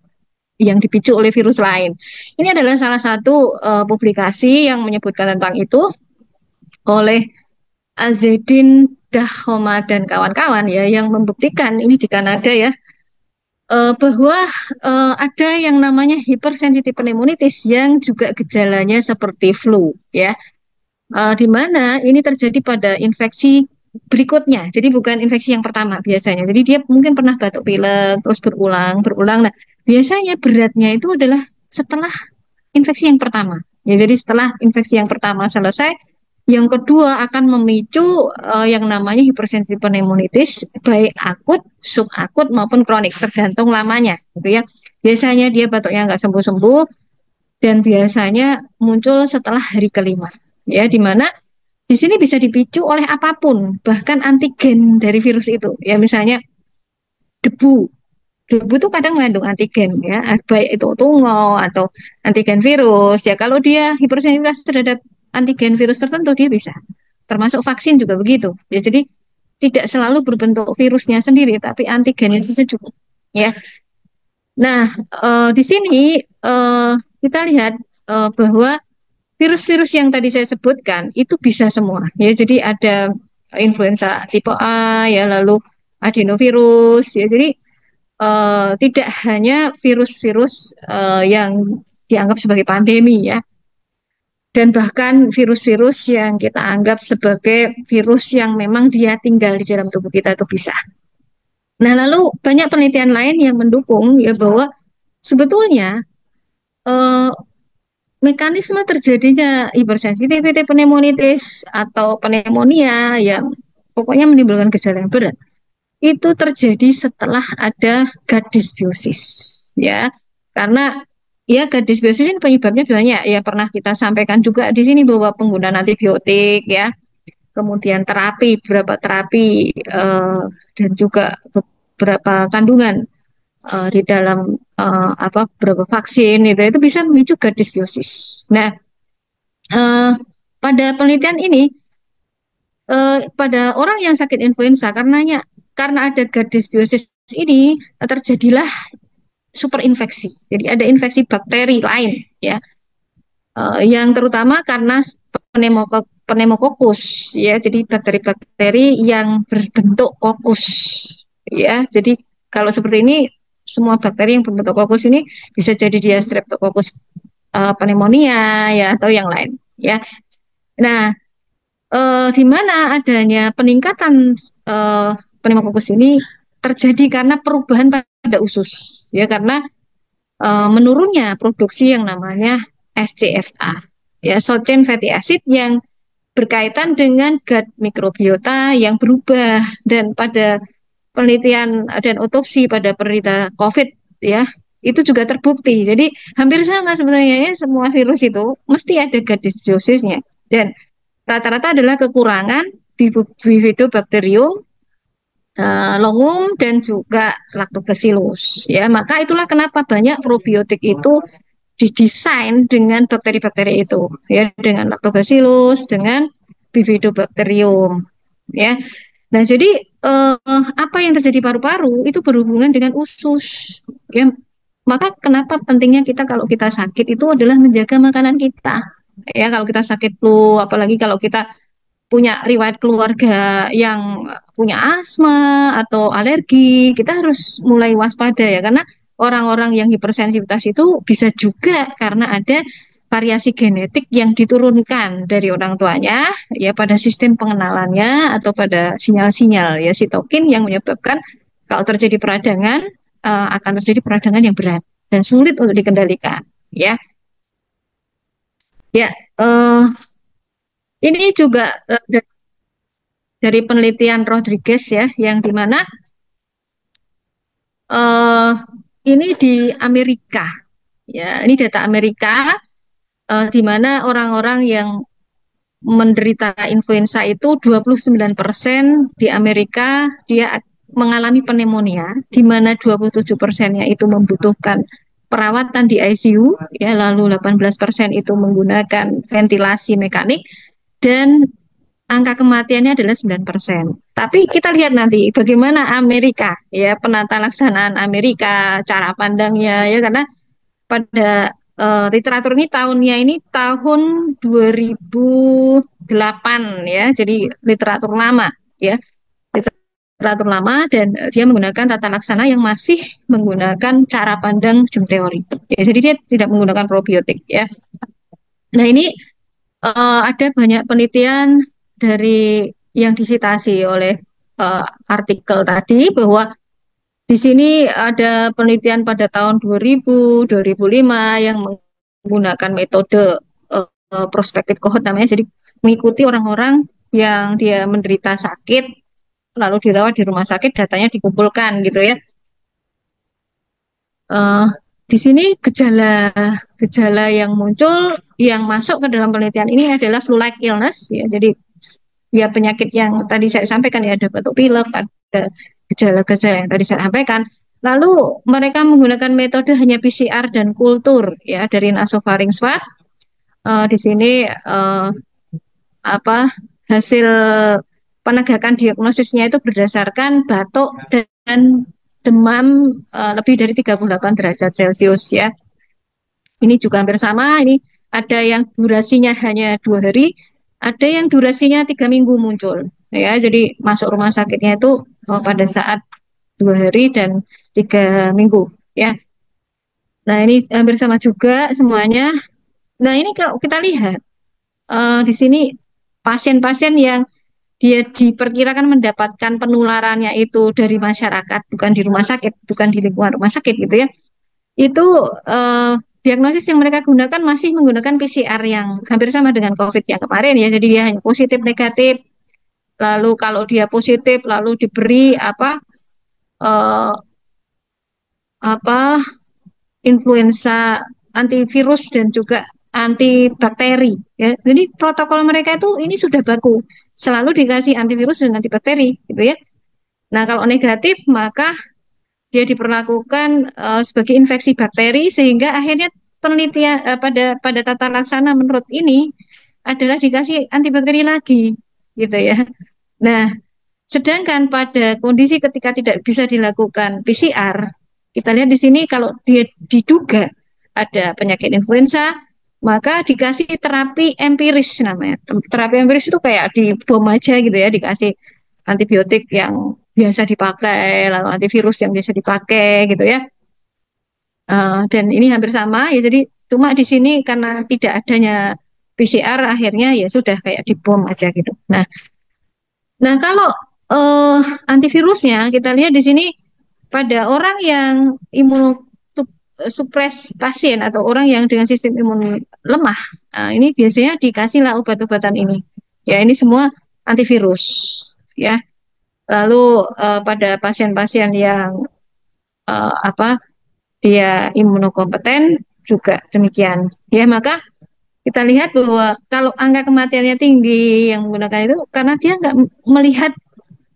yang dipicu oleh virus lain. Ini adalah salah satu publikasi yang menyebutkan tentang itu oleh Azedin Dahoma dan kawan-kawan ya yang membuktikan ini di Kanada ya bahwa ada yang namanya hypersensitive pneumonitis yang juga gejalanya seperti flu ya. Di mana ini terjadi pada infeksi berikutnya. Jadi bukan infeksi yang pertama biasanya. Jadi dia mungkin pernah batuk pilek terus berulang. Nah, biasanya beratnya itu adalah setelah infeksi yang pertama. Ya, jadi setelah infeksi yang pertama selesai, yang kedua akan memicu yang namanya hipersensitif pneumonitis, baik akut, subakut maupun kronik, tergantung lamanya, gitu ya. Biasanya dia batuknya nggak sembuh-sembuh dan biasanya muncul setelah hari kelima, ya, di mana di sini bisa dipicu oleh apapun, bahkan antigen dari virus itu, ya, misalnya debu. Debu itu kadang mengandung antigen ya, baik itu tungau atau antigen virus. Ya kalau dia hipersensitivitas terhadap antigen virus tertentu dia bisa. Termasuk vaksin juga begitu. Ya jadi tidak selalu berbentuk virusnya sendiri, tapi antigennya saja cukup. Ya. Nah, di sini eh, kita lihat bahwa virus-virus yang tadi saya sebutkan itu bisa semua. Ya, jadi ada influenza tipe A, ya lalu adenovirus. Ya, jadi tidak hanya virus-virus yang dianggap sebagai pandemi ya, dan bahkan virus-virus yang kita anggap sebagai virus yang memang dia tinggal di dalam tubuh kita itu bisa. Nah, lalu banyak penelitian lain yang mendukung ya bahwa sebetulnya eh, mekanisme terjadinya hipersensitivity pneumonitis atau pneumonia yang pokoknya menimbulkan gejala yang berat itu terjadi setelah ada gut dysbiosis ya karena ya gut dysbiosis ini penyebabnya banyak ya pernah kita sampaikan juga di sini bahwa penggunaan antibiotik ya kemudian terapi beberapa terapi dan juga beberapa kandungan di dalam apa beberapa vaksin itu bisa memicu gut dysbiosis. Nah eh, pada penelitian ini pada orang yang sakit influenza karena ada gut dysbiosis ini terjadilah superinfeksi. Jadi ada infeksi bakteri lain ya, yang terutama karena pneumokokus ya. Jadi bakteri-bakteri yang berbentuk kokus ya. Jadi kalau seperti ini semua bakteri yang berbentuk kokus ini bisa jadi dia Streptococcus pneumonia ya atau yang lain ya. Nah, di mana adanya peningkatan eh, pneumokokus ini terjadi karena perubahan pada usus ya karena menurunnya produksi yang namanya SCFA ya short chain fatty acid yang berkaitan dengan gut mikrobiota yang berubah dan pada penelitian dan otopsi pada penderita COVID ya itu juga terbukti. Jadi hampir sama sebenarnya ya, semua virus itu mesti ada gut dysbiosisnya dan rata-rata adalah kekurangan Bifidobacterium longum dan juga Lactobacillus ya maka itulah kenapa banyak probiotik itu didesain dengan bakteri-bakteri itu ya dengan Lactobacillus dengan Bifidobacterium ya nah jadi apa yang terjadi paru-paru itu berhubungan dengan usus ya maka kenapa pentingnya kita kalau kita sakit itu adalah menjaga makanan kita ya kalau kita sakit flu apalagi kalau kita punya riwayat keluarga yang punya asma atau alergi, kita harus mulai waspada ya karena orang-orang yang hipersensitivitas itu bisa juga karena ada variasi genetik yang diturunkan dari orang tuanya ya pada sistem pengenalannya atau pada sinyal-sinyal ya sitokin yang menyebabkan kalau terjadi peradangan akan terjadi peradangan yang berat dan sulit untuk dikendalikan ya. Ya, ini juga dari penelitian Rodriguez ya, yang dimana uh, ini di Amerika, ya, ini data Amerika, di mana orang-orang yang menderita influenza itu 29% di Amerika dia mengalami pneumonia, di mana 27%-nya itu membutuhkan perawatan di ICU, ya, lalu 18% itu menggunakan ventilasi mekanik, dan angka kematiannya adalah 9%. Tapi kita lihat nanti bagaimana Amerika, ya, penata laksanaan Amerika, cara pandangnya, ya, karena pada literatur ini tahunnya ini tahun 2008, ya, jadi literatur lama, ya, literatur lama, dan dia menggunakan tata laksana yang masih menggunakan cara pandang jum teori. Ya, jadi dia tidak menggunakan probiotik, ya. Nah, ini ada banyak penelitian dari yang disitasi oleh artikel tadi, bahwa di sini ada penelitian pada tahun 2000, 2005 yang menggunakan metode prospektif cohort namanya. Jadi mengikuti orang-orang yang dia menderita sakit lalu dirawat di rumah sakit, datanya dikumpulkan gitu, ya. Eh, di sini gejala yang muncul yang masuk ke dalam penelitian ini adalah flu-like illness, ya. Jadi ya penyakit yang tadi saya sampaikan, ya, ada batuk pilek, ada gejala-gejala yang tadi saya sampaikan. Lalu mereka menggunakan metode hanya PCR dan kultur, ya, dari nasofaring swab. Di sini apa hasil penegakan diagnosisnya itu berdasarkan batuk dan demam lebih dari 38 derajat Celcius, ya. Ini juga hampir sama. Ini ada yang durasinya hanya 2 hari, ada yang durasinya 3 minggu muncul, ya. Jadi masuk rumah sakitnya itu pada saat 2 hari dan 3 minggu, ya. Nah, ini hampir sama juga semuanya. Nah, ini kalau kita lihat di sini pasien-pasien yang dia diperkirakan mendapatkan penularannya itu dari masyarakat, bukan di rumah sakit, bukan di lingkungan rumah sakit, gitu, ya. Itu diagnosis yang mereka gunakan masih menggunakan PCR yang hampir sama dengan COVID yang kemarin, ya. Jadi dia hanya positif negatif. Lalu kalau dia positif, lalu diberi eh, apa influenza, antivirus, dan juga antibakteri, ya. Jadi protokol mereka itu ini sudah baku, selalu dikasih antivirus dan antibakteri, gitu, ya. Nah, kalau negatif maka dia diperlakukan sebagai infeksi bakteri, sehingga akhirnya penelitian pada tata laksana menurut ini adalah dikasih antibakteri lagi, gitu, ya. Nah, sedangkan pada kondisi ketika tidak bisa dilakukan PCR, kita lihat di sini kalau dia diduga ada penyakit influenza, maka dikasih terapi empiris namanya. Terapi empiris itu kayak di bom aja, gitu, ya, dikasih antibiotik yang biasa dipakai, lalu antivirus yang biasa dipakai, gitu, ya. Dan ini hampir sama, ya. Jadi cuma di sini karena tidak adanya PCR, akhirnya ya sudah kayak di bom aja, gitu. Nah, kalau antivirusnya kita lihat di sini pada orang yang imunosupres pasien atau orang yang dengan sistem imun lemah, ini biasanya dikasihlah obat-obatan ini. Ya, ini semua antivirus, ya. Lalu pada pasien-pasien yang apa dia imunokompeten juga demikian. Ya, maka kita lihat bahwa kalau angka kematiannya tinggi yang menggunakan itu karena dia nggak melihat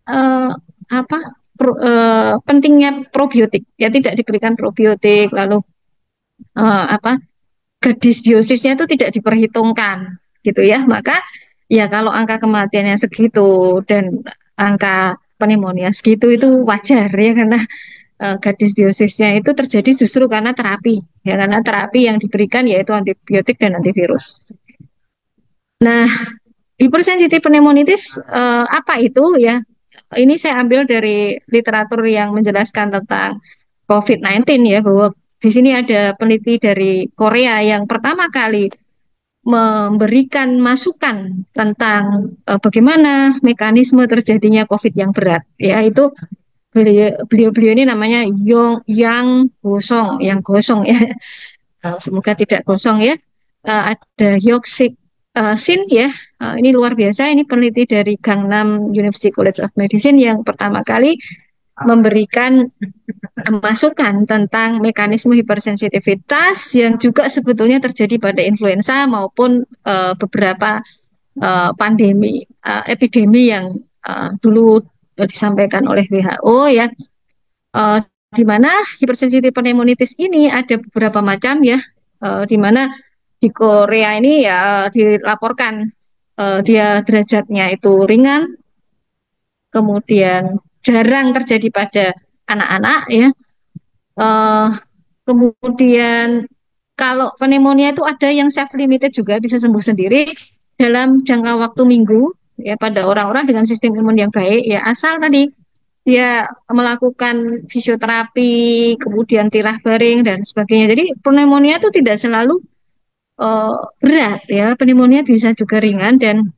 eh, apa pentingnya probiotik, ya, tidak diberikan probiotik, lalu apa gadis biosisnya itu tidak diperhitungkan, gitu, ya. Maka ya kalau angka kematiannya segitu dan angka pneumonia segitu itu wajar, ya, karena gadis biosisnya itu terjadi justru karena terapi, ya, karena terapi yang diberikan yaitu antibiotik dan antivirus. Nah, hipersensitif pneumonitis apa itu, ya? Ini saya ambil dari literatur yang menjelaskan tentang COVID-19, ya, bahwa di sini ada peneliti dari Korea yang pertama kali memberikan masukan tentang bagaimana mekanisme terjadinya COVID yang berat, ya. Itu beliau ini namanya Yang Gosong, ya. Semoga tidak gosong, ya. Ada Yoksik Sin, ya. Ini luar biasa. Ini peneliti dari Gangnam University College of Medicine yang pertama kali memberikan masukan tentang mekanisme hipersensitivitas yang juga sebetulnya terjadi pada influenza maupun beberapa epidemi yang dulu disampaikan oleh WHO, ya. di mana hipersensitif pneumonitis ini ada beberapa macam ya, di mana di Korea ini ya dilaporkan dia derajatnya itu ringan, kemudian jarang terjadi pada anak-anak ya. Eh, Kemudian kalau pneumonia itu ada yang self limited juga bisa sembuh sendiri dalam jangka waktu minggu ya pada orang-orang dengan sistem imun yang baik ya asal tadi dia melakukan fisioterapi, kemudian tirah baring dan sebagainya. Jadi pneumonia itu tidak selalu berat ya. Pneumonia bisa juga ringan dan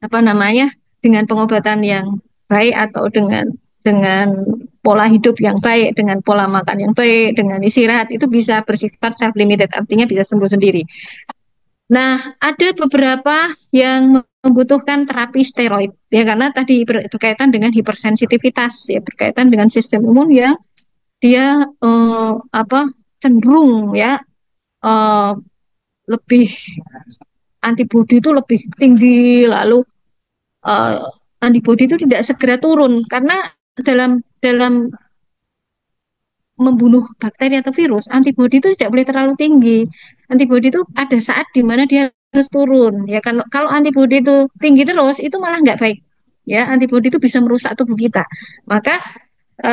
apa namanya dengan pengobatan yang baik atau dengan pola hidup yang baik, dengan pola makan yang baik, dengan istirahat itu bisa bersifat self limited, artinya bisa sembuh sendiri. Nah, ada beberapa yang membutuhkan terapi steroid ya karena tadi berkaitan dengan hipersensitivitas ya berkaitan dengan sistem imun ya dia apa cenderung ya eh, lebih antibodi itu lebih tinggi lalu eh, antibodi itu tidak segera turun karena dalam dalam membunuh bakteri atau virus, antibodi itu tidak boleh terlalu tinggi. Antibodi itu ada saat di mana dia harus turun. Ya kan kalau antibodi itu tinggi terus itu malah nggak baik. Ya, antibodi itu bisa merusak tubuh kita. Maka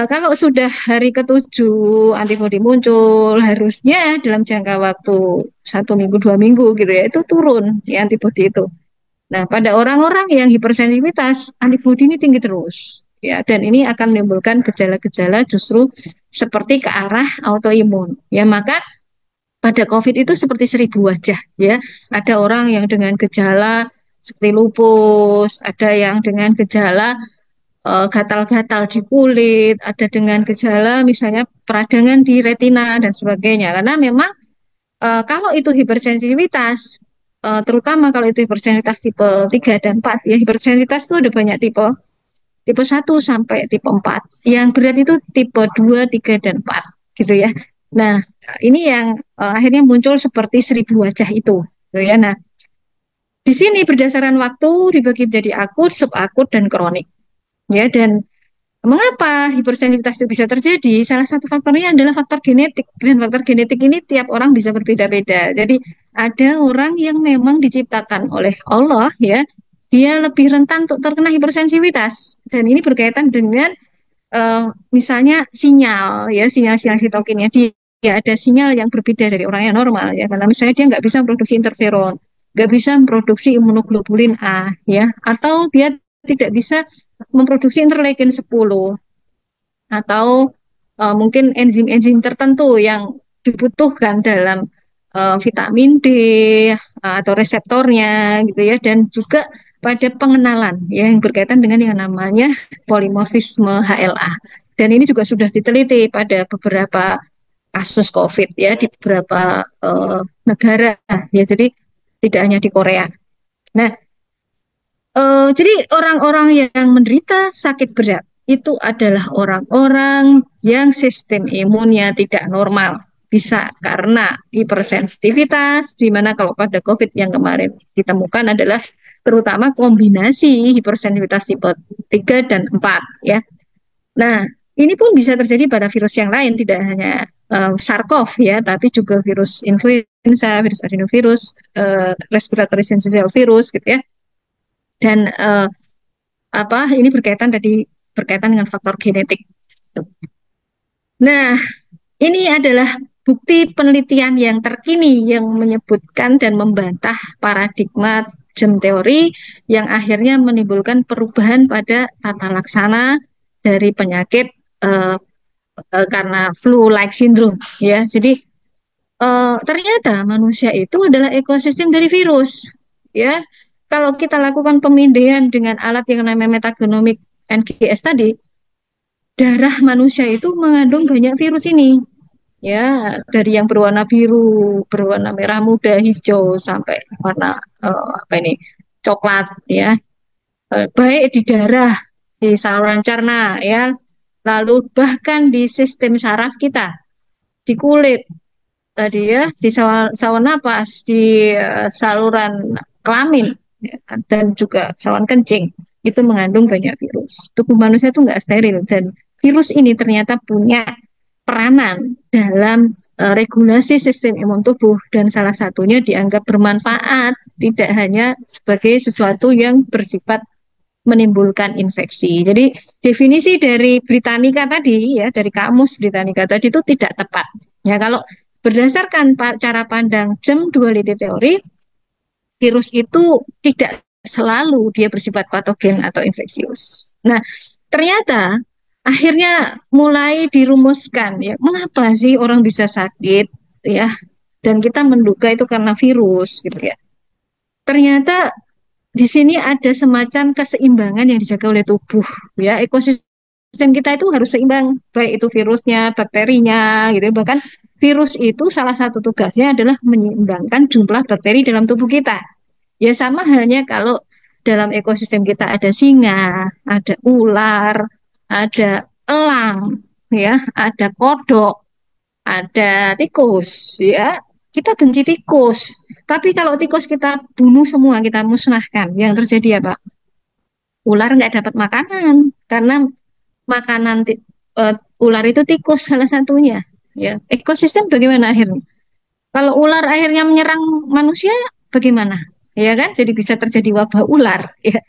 kalau sudah hari ketujuh antibodi muncul, harusnya dalam jangka waktu 1 minggu 2 minggu gitu ya itu turun ya antibodi itu. Nah, pada orang-orang yang hipersensitivitas, antibodi ini tinggi terus. Ya, dan ini akan menimbulkan gejala-gejala justru seperti ke arah autoimun. Ya, maka pada COVID itu seperti 1.000 wajah. Ya, ada orang yang dengan gejala seperti lupus, ada yang dengan gejala gatal-gatal di kulit, ada dengan gejala misalnya peradangan di retina dan sebagainya. Karena memang kalau itu hipersensitivitas, terutama kalau itu hipersensitivitas tipe 3 dan 4, ya hipersensitivitas itu ada banyak tipe, tipe 1 sampai tipe 4. Yang berat itu tipe 2, 3, dan 4, gitu ya. Nah, ini yang akhirnya muncul seperti 1.000 wajah itu, gitu ya. Nah, di sini berdasarkan waktu dibagi menjadi akut, subakut, dan kronik. Ya, dan mengapa hipersensitivitas itu bisa terjadi? Salah satu faktornya adalah faktor genetik. Dan faktor genetik ini tiap orang bisa berbeda-beda. Jadi ada orang yang memang diciptakan oleh Allah ya, dia lebih rentan untuk terkena hipersensitivitas. Dan ini berkaitan dengan misalnya sinyal ya, sinyal-sinyal sitokinnya. Dia ada sinyal yang berbeda dari orang yang normal ya. Karena misalnya dia nggak bisa memproduksi interferon, nggak bisa memproduksi imunoglobulin A ya, atau dia tidak bisa memproduksi interleukin 10 atau mungkin enzim-enzim tertentu yang dibutuhkan dalam vitamin D atau reseptornya gitu ya dan juga pada pengenalan ya, yang berkaitan dengan yang namanya polimorfisme HLA. Dan ini juga sudah diteliti pada beberapa kasus COVID ya di beberapa negara ya, jadi tidak hanya di Korea. Nah, jadi orang-orang yang menderita sakit berat itu adalah orang-orang yang sistem imunnya tidak normal. Bisa karena hipersensitivitas, di mana kalau pada COVID yang kemarin ditemukan adalah terutama kombinasi hipersensitivitas tipe 3 dan 4 ya. Nah, ini pun bisa terjadi pada virus yang lain, tidak hanya SARS-CoV ya, tapi juga virus influenza, virus adenovirus, respiratory syncytial virus gitu ya. Dan ini berkaitan dengan faktor genetik. Nah, ini adalah bukti penelitian yang terkini yang menyebutkan dan membantah paradigma germ teori yang akhirnya menimbulkan perubahan pada tata laksana dari penyakit karena flu-like syndrome ya. Jadi ternyata manusia itu adalah ekosistem dari virus ya. Kalau kita lakukan pemindaian dengan alat yang namanya metagenomic NGS tadi, darah manusia itu mengandung banyak virus ini ya, dari yang berwarna biru, berwarna merah muda, hijau sampai warna coklat ya. Baik di darah, di saluran cerna ya, lalu bahkan di sistem saraf kita, di kulit tadi ya, di saluran napas, di saluran kelamin ya, dan juga saluran kencing itu mengandung banyak virus. Tubuh manusia itu nggak steril dan virus ini ternyata punya peranan dalam regulasi sistem imun tubuh dan salah satunya dianggap bermanfaat, tidak hanya sebagai sesuatu yang bersifat menimbulkan infeksi. Jadi definisi dari Britannica tadi ya, dari kamus Britannica tadi itu tidak tepat. Ya, kalau berdasarkan cara pandang jam duality teori, virus itu tidak selalu dia bersifat patogen atau infeksius. Nah, ternyata akhirnya mulai dirumuskan ya, mengapa sih orang bisa sakit ya? Dan kita menduga itu karena virus gitu ya. Ternyata di sini ada semacam keseimbangan yang dijaga oleh tubuh ya. Ekosistem kita itu harus seimbang, baik itu virusnya, bakterinya gitu. Bahkan virus itu salah satu tugasnya adalah menyeimbangkan jumlah bakteri dalam tubuh kita. Ya sama halnya kalau dalam ekosistem kita ada singa, ada ular, ada elang, ya, ada kodok, ada tikus, ya. Kita benci tikus. Tapi kalau tikus kita bunuh semua, kita musnahkan, yang terjadi apa? Ular nggak dapat makanan karena makanan ular itu tikus salah satunya. Ya, ekosistem bagaimana akhirnya? Kalau ular akhirnya menyerang manusia, bagaimana? Ya kan, jadi bisa terjadi wabah ular. Ya.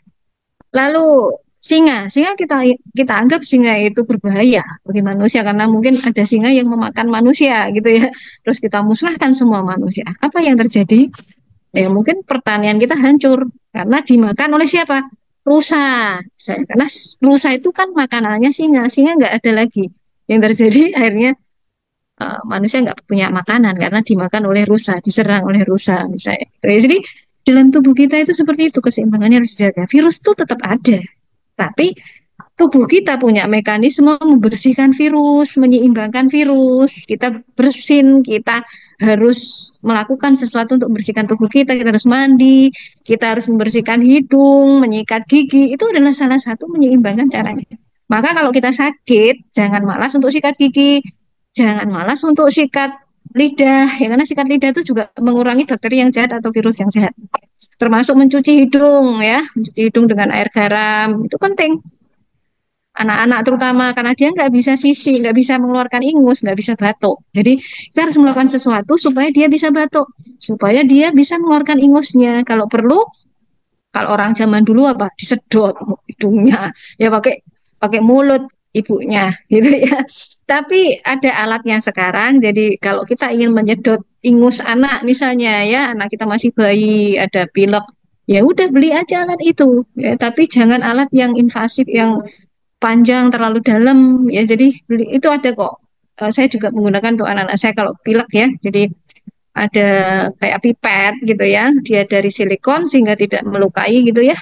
Lalu singa kita kita anggap singa itu berbahaya bagi manusia karena mungkin ada singa yang memakan manusia gitu ya. Terus kita musnahkan semua manusia. Apa yang terjadi? Ya mungkin pertanian kita hancur karena dimakan oleh siapa? Rusa. Karena rusa itu kan makanannya singa. Singa nggak ada lagi. Yang terjadi akhirnya manusia nggak punya makanan karena dimakan oleh rusa, diserang oleh rusa misalnya. Jadi dalam tubuh kita itu seperti itu keseimbangannya harus dijaga. Virus itu tetap ada, tapi tubuh kita punya mekanisme membersihkan virus, menyeimbangkan virus. Kita bersin, kita harus melakukan sesuatu untuk membersihkan tubuh kita. Kita harus mandi, kita harus membersihkan hidung, menyikat gigi. Itu adalah salah satu menyeimbangkan caranya. Maka kalau kita sakit, jangan malas untuk sikat gigi, jangan malas untuk sikat lidah, ya karena sikat lidah itu juga mengurangi bakteri yang jahat atau virus yang jahat. Termasuk mencuci hidung ya, mencuci hidung dengan air garam itu penting. Anak-anak terutama karena dia nggak bisa sisi, nggak bisa mengeluarkan ingus, nggak bisa batuk. Jadi kita harus melakukan sesuatu supaya dia bisa batuk, supaya dia bisa mengeluarkan ingusnya. Kalau perlu, kalau orang zaman dulu apa disedot hidungnya, ya pakai pakai mulut ibunya gitu ya. Tapi ada alatnya sekarang. Jadi kalau kita ingin menyedot ingus anak misalnya ya, anak kita masih bayi, ada pilek, ya udah beli aja alat itu. Ya, tapi jangan alat yang invasif yang panjang terlalu dalam ya. Jadi beli itu ada kok. Saya juga menggunakan untuk anak-anak saya kalau pilek ya. Jadi ada kayak pipet gitu ya. Dia dari silikon sehingga tidak melukai gitu ya.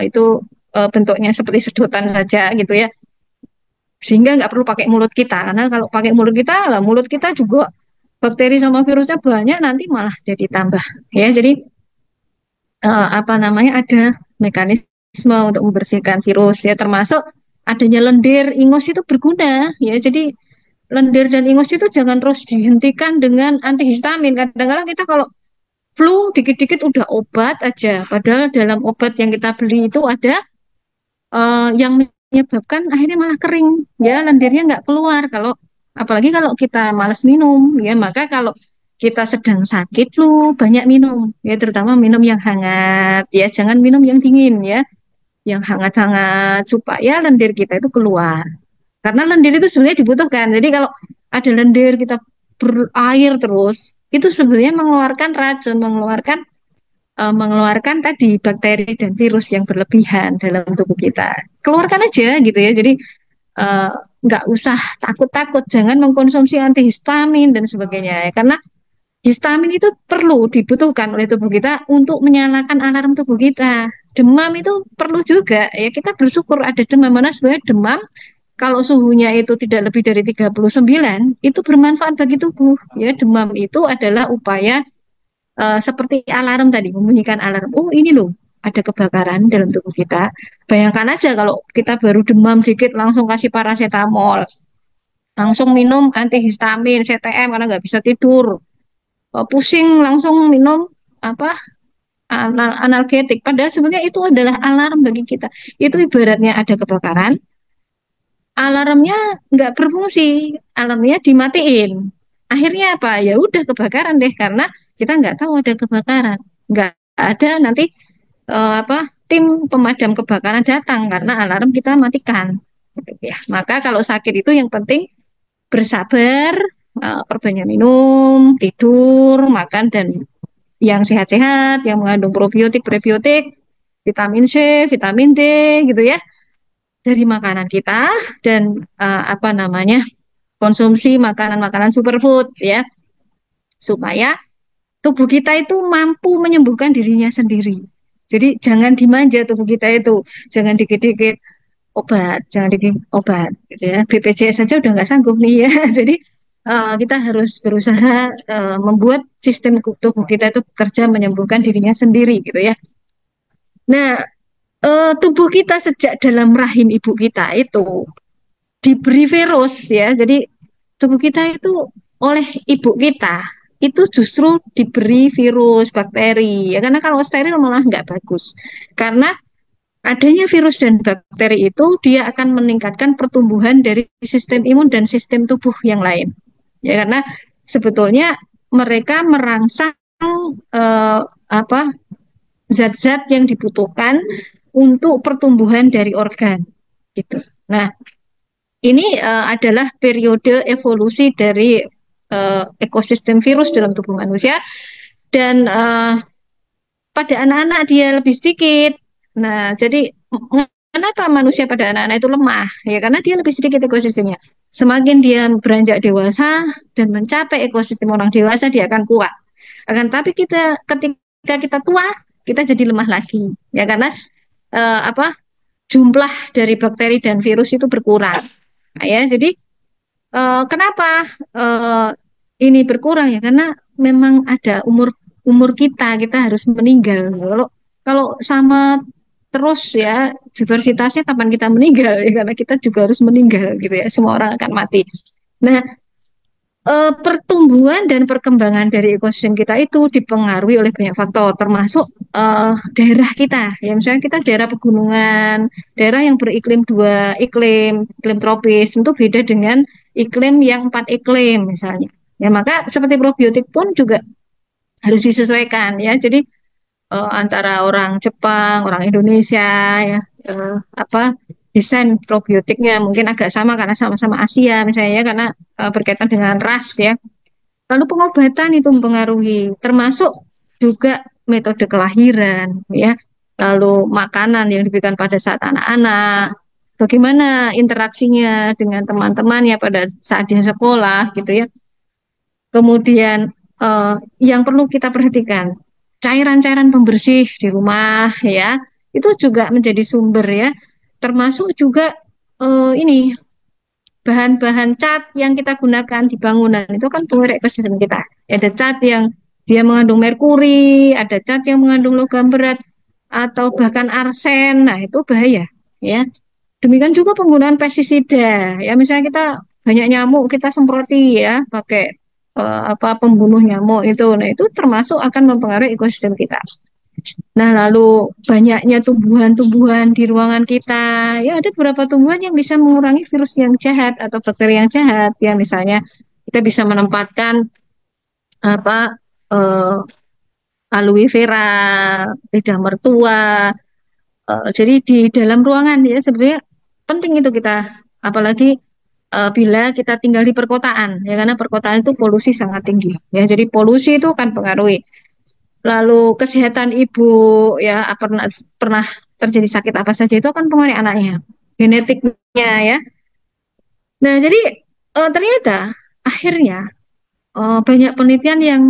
Itu bentuknya seperti sedotan saja gitu ya. Sehingga nggak perlu pakai mulut kita karena kalau pakai mulut kita lah mulut kita juga bakteri sama virusnya banyak nanti malah jadi tambah ya. Jadi apa namanya ada mekanisme untuk membersihkan virus ya termasuk adanya lendir ingus itu berguna ya. Jadi lendir dan ingus itu jangan terus dihentikan dengan antihistamin. Kadang-kadang kita kalau flu dikit-dikit udah obat aja. Padahal dalam obat yang kita beli itu ada yang menyebabkan akhirnya malah kering ya lendirnya nggak keluar kalau apalagi kalau kita malas minum ya maka kalau kita sedang sakit flu banyak minum ya terutama minum yang hangat ya jangan minum yang dingin ya yang hangat-hangat supaya lendir kita itu keluar karena lendir itu sebenarnya dibutuhkan jadi kalau ada lendir kita berair terus itu sebenarnya mengeluarkan racun mengeluarkan tadi bakteri dan virus yang berlebihan dalam tubuh kita. Keluarkan aja gitu ya. Jadi eh, nggak usah takut-takut, jangan mengkonsumsi antihistamin dan sebagainya ya. Karena histamin itu perlu dibutuhkan oleh tubuh kita untuk menyalakan alarm tubuh kita. Demam itu perlu juga ya. Kita bersyukur ada demam mana sebenarnya demam kalau suhunya itu tidak lebih dari 39 itu bermanfaat bagi tubuh ya. Demam itu adalah upaya seperti alarm tadi, membunyikan alarm. Oh ini loh, ada kebakaran dalam tubuh kita. Bayangkan aja kalau kita baru demam dikit langsung kasih paracetamol, langsung minum antihistamin, CTM karena nggak bisa tidur, pusing langsung minum apa analgetik. Padahal sebenarnya itu adalah alarm bagi kita. Itu ibaratnya ada kebakaran, alarmnya nggak berfungsi, alarmnya dimatiin. Akhirnya apa? Ya udah kebakaran deh karena kita nggak tahu ada kebakaran, nggak ada nanti tim pemadam kebakaran datang karena alarm kita matikan. Gitu ya. Maka kalau sakit itu yang penting bersabar, perbanyak minum, tidur, makan dan yang sehat-sehat, yang mengandung probiotik, prebiotik, vitamin C, vitamin D, gitu ya, dari makanan kita dan apa namanya konsumsi makanan-makanan superfood ya, supaya tubuh kita itu mampu menyembuhkan dirinya sendiri. Jadi jangan dimanja tubuh kita itu, jangan dikit-dikit obat, jangan dikit obat, gitu ya. BPJS saja udah nggak sanggup nih ya. Jadi kita harus berusaha membuat sistem tubuh kita itu bekerja menyembuhkan dirinya sendiri, gitu ya. Nah, tubuh kita sejak dalam rahim ibu kita itu diberi virus ya. Jadi tubuh kita itu oleh ibu kita itu justru diberi virus, bakteri ya. Karena kalau steril malah nggak bagus. Karena adanya virus dan bakteri itu dia akan meningkatkan pertumbuhan dari sistem imun dan sistem tubuh yang lain. Ya karena sebetulnya mereka merangsang eh, apa zat-zat yang dibutuhkan untuk pertumbuhan dari organ gitu. Nah, ini adalah periode evolusi dari ekosistem virus dalam tubuh manusia dan pada anak-anak dia lebih sedikit. Nah, jadi kenapa manusia pada anak-anak itu lemah? Ya karena dia lebih sedikit ekosistemnya. Semakin dia beranjak dewasa dan mencapai ekosistem orang dewasa, dia akan kuat. Akan tapi kita ketika kita tua, kita jadi lemah lagi. Ya karena apa jumlah dari bakteri dan virus itu berkurang. Nah, ya, jadi kenapa eh, ini berkurang ya? Karena memang ada umur umur kita harus meninggal. Kalau kalau sama terus ya diversitasnya kapan kita meninggal ya? Karena kita juga harus meninggal gitu ya. Semua orang akan mati. Nah, pertumbuhan dan perkembangan dari ekosistem kita itu dipengaruhi oleh banyak faktor, termasuk daerah kita. Ya, misalnya kita daerah pegunungan, daerah yang beriklim dua iklim, iklim tropis, itu beda dengan iklim yang empat iklim misalnya. Ya, maka seperti probiotik pun juga harus disesuaikan ya. Jadi antara orang Jepang, orang Indonesia ya apa desain probiotiknya mungkin agak sama karena sama-sama Asia misalnya ya, karena berkaitan dengan ras ya. Lalu pengobatan itu mempengaruhi, termasuk juga metode kelahiran, ya. Lalu makanan yang diberikan pada saat anak-anak, bagaimana interaksinya dengan teman-temannya pada saat dia sekolah, gitu ya. Kemudian yang perlu kita perhatikan, cairan-cairan pembersih di rumah, ya, itu juga menjadi sumber ya. Termasuk juga ini bahan-bahan cat yang kita gunakan di bangunan itu kan pengerek kesehatan kita. Ada cat yang dia mengandung merkuri, ada cat yang mengandung logam berat, atau bahkan arsen. Nah, itu bahaya, ya. Demikian juga penggunaan pestisida. Ya, misalnya kita banyak nyamuk, kita semproti ya, pakai apa pembunuh nyamuk itu. Nah, itu termasuk akan mempengaruhi ekosistem kita. Nah, lalu banyaknya tumbuhan-tumbuhan di ruangan kita, ya ada beberapa tumbuhan yang bisa mengurangi virus yang jahat atau bakteri yang jahat. Ya, misalnya kita bisa menempatkan apa eh, aloe vera, lidah mertua. Jadi di dalam ruangan ya sebenarnya penting itu kita, apalagi bila kita tinggal di perkotaan, ya karena perkotaan itu polusi sangat tinggi. Ya, jadi polusi itu akan pengaruhi. Lalu kesehatan ibu ya pernah pernah terjadi sakit apa saja itu akan pengaruhi anaknya, genetiknya ya. Nah, jadi ternyata akhirnya banyak penelitian yang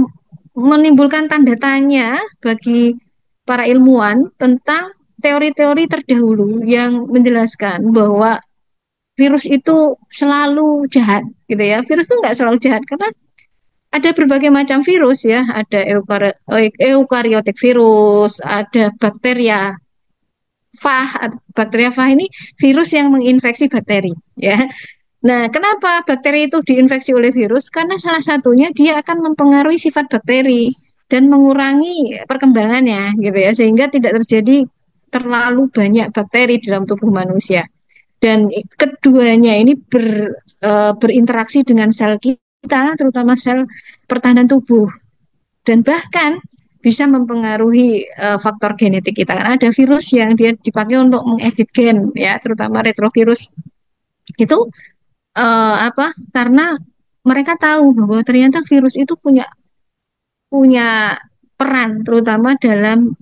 menimbulkan tanda tanya bagi para ilmuwan tentang teori-teori terdahulu yang menjelaskan bahwa virus itu selalu jahat gitu ya. Virus itu nggak selalu jahat karena ada berbagai macam virus ya, ada eukariotik virus, ada bakteria fah ini virus yang menginfeksi bakteri ya. Nah, kenapa bakteri itu diinfeksi oleh virus? Karena salah satunya dia akan mempengaruhi sifat bakteri dan mengurangi perkembangannya gitu ya, sehingga tidak terjadi terlalu banyak bakteri dalam tubuh manusia. Dan keduanya ini berinteraksi dengan sel kita, terutama sel pertahanan tubuh, dan bahkan bisa mempengaruhi faktor genetik kita. Karena ada virus yang dia dipakai untuk mengedit gen, ya, terutama retrovirus itu karena mereka tahu bahwa ternyata virus itu punya punya peran, terutama dalam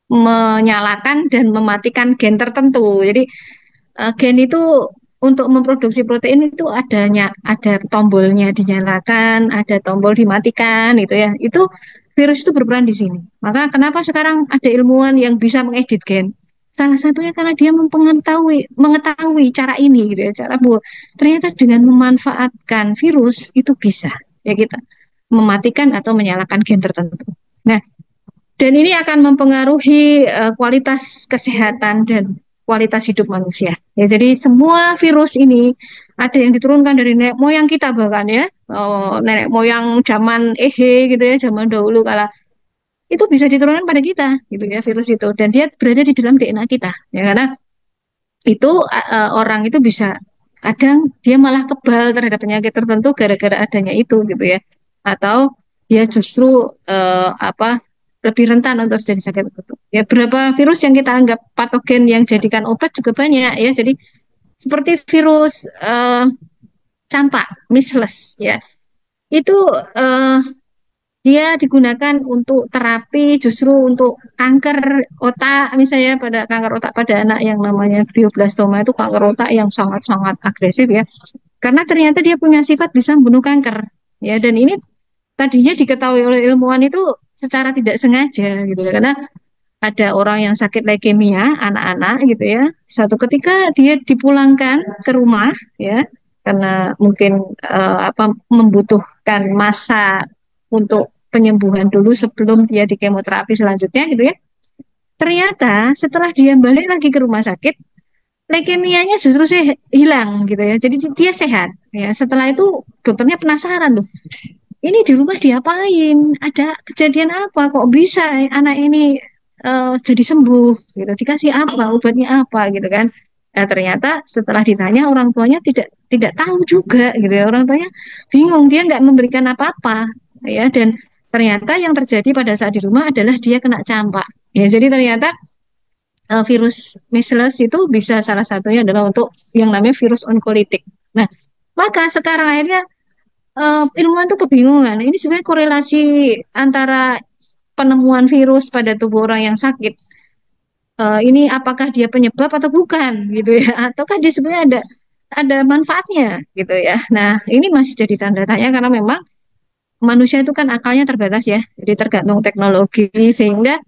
menyalakan dan mematikan gen tertentu. Jadi gen itu untuk memproduksi protein itu ada tombolnya dinyalakan, ada tombol dimatikan gitu ya. Itu virus itu berperan di sini. Maka kenapa sekarang ada ilmuwan yang bisa mengedit gen? Salah satunya karena dia mengetahui cara ini gitu ya, cara bu. Ternyata dengan memanfaatkan virus itu bisa ya kita mematikan atau menyalakan gen tertentu. Nah, dan ini akan mempengaruhi kualitas kesehatan dan kualitas hidup manusia. Ya, jadi semua virus ini ada yang diturunkan dari nenek moyang kita bahkan ya, nenek moyang zaman gitu ya, zaman dahulu kala itu bisa diturunkan pada kita gitu ya virus itu, dan dia berada di dalam DNA kita ya, karena itu orang itu bisa kadang dia malah kebal terhadap penyakit tertentu gara-gara adanya itu gitu ya, atau dia justru lebih rentan untuk terjadi sakit tertentu. Ya, berapa virus yang kita anggap patogen yang jadikan obat juga banyak ya. Jadi seperti virus campak, measles ya. Itu dia digunakan untuk terapi justru untuk kanker otak, misalnya pada kanker otak pada anak yang namanya glioblastoma, itu kanker otak yang sangat-sangat agresif ya. Karena ternyata dia punya sifat bisa membunuh kanker. Ya, dan ini tadinya diketahui oleh ilmuwan itu secara tidak sengaja gitu ya. Karena ada orang yang sakit leukemia, anak-anak gitu ya. Suatu ketika dia dipulangkan ke rumah ya, karena mungkin membutuhkan masa untuk penyembuhan dulu sebelum dia di kemoterapi selanjutnya gitu ya. Ternyata setelah dia balik lagi ke rumah sakit, leukemianya justru hilang gitu ya. Jadi dia sehat ya. Setelah itu dokternya penasaran loh. Ini di rumah diapain? Ada kejadian apa? Kok bisa anak ini jadi sembuh gitu? Dikasih apa? Obatnya apa gitu kan? Nah, ternyata setelah ditanya orang tuanya tidak tahu juga gitu ya. Orang tuanya bingung, dia nggak memberikan apa-apa ya, dan ternyata yang terjadi pada saat di rumah adalah dia kena campak. Ya, jadi ternyata virus measles itu bisa salah satunya adalah untuk yang namanya virus onkolitik. Nah, maka sekarang akhirnya ilmuwan tuh kebingungan. Ini sebenarnya korelasi antara penemuan virus pada tubuh orang yang sakit. Ini apakah dia penyebab atau bukan gitu ya? Ataukah dia sebenarnya ada manfaatnya gitu ya? Nah, ini masih jadi tanda tanya karena memang manusia itu kan akalnya terbatas ya. Jadi tergantung teknologi sehingga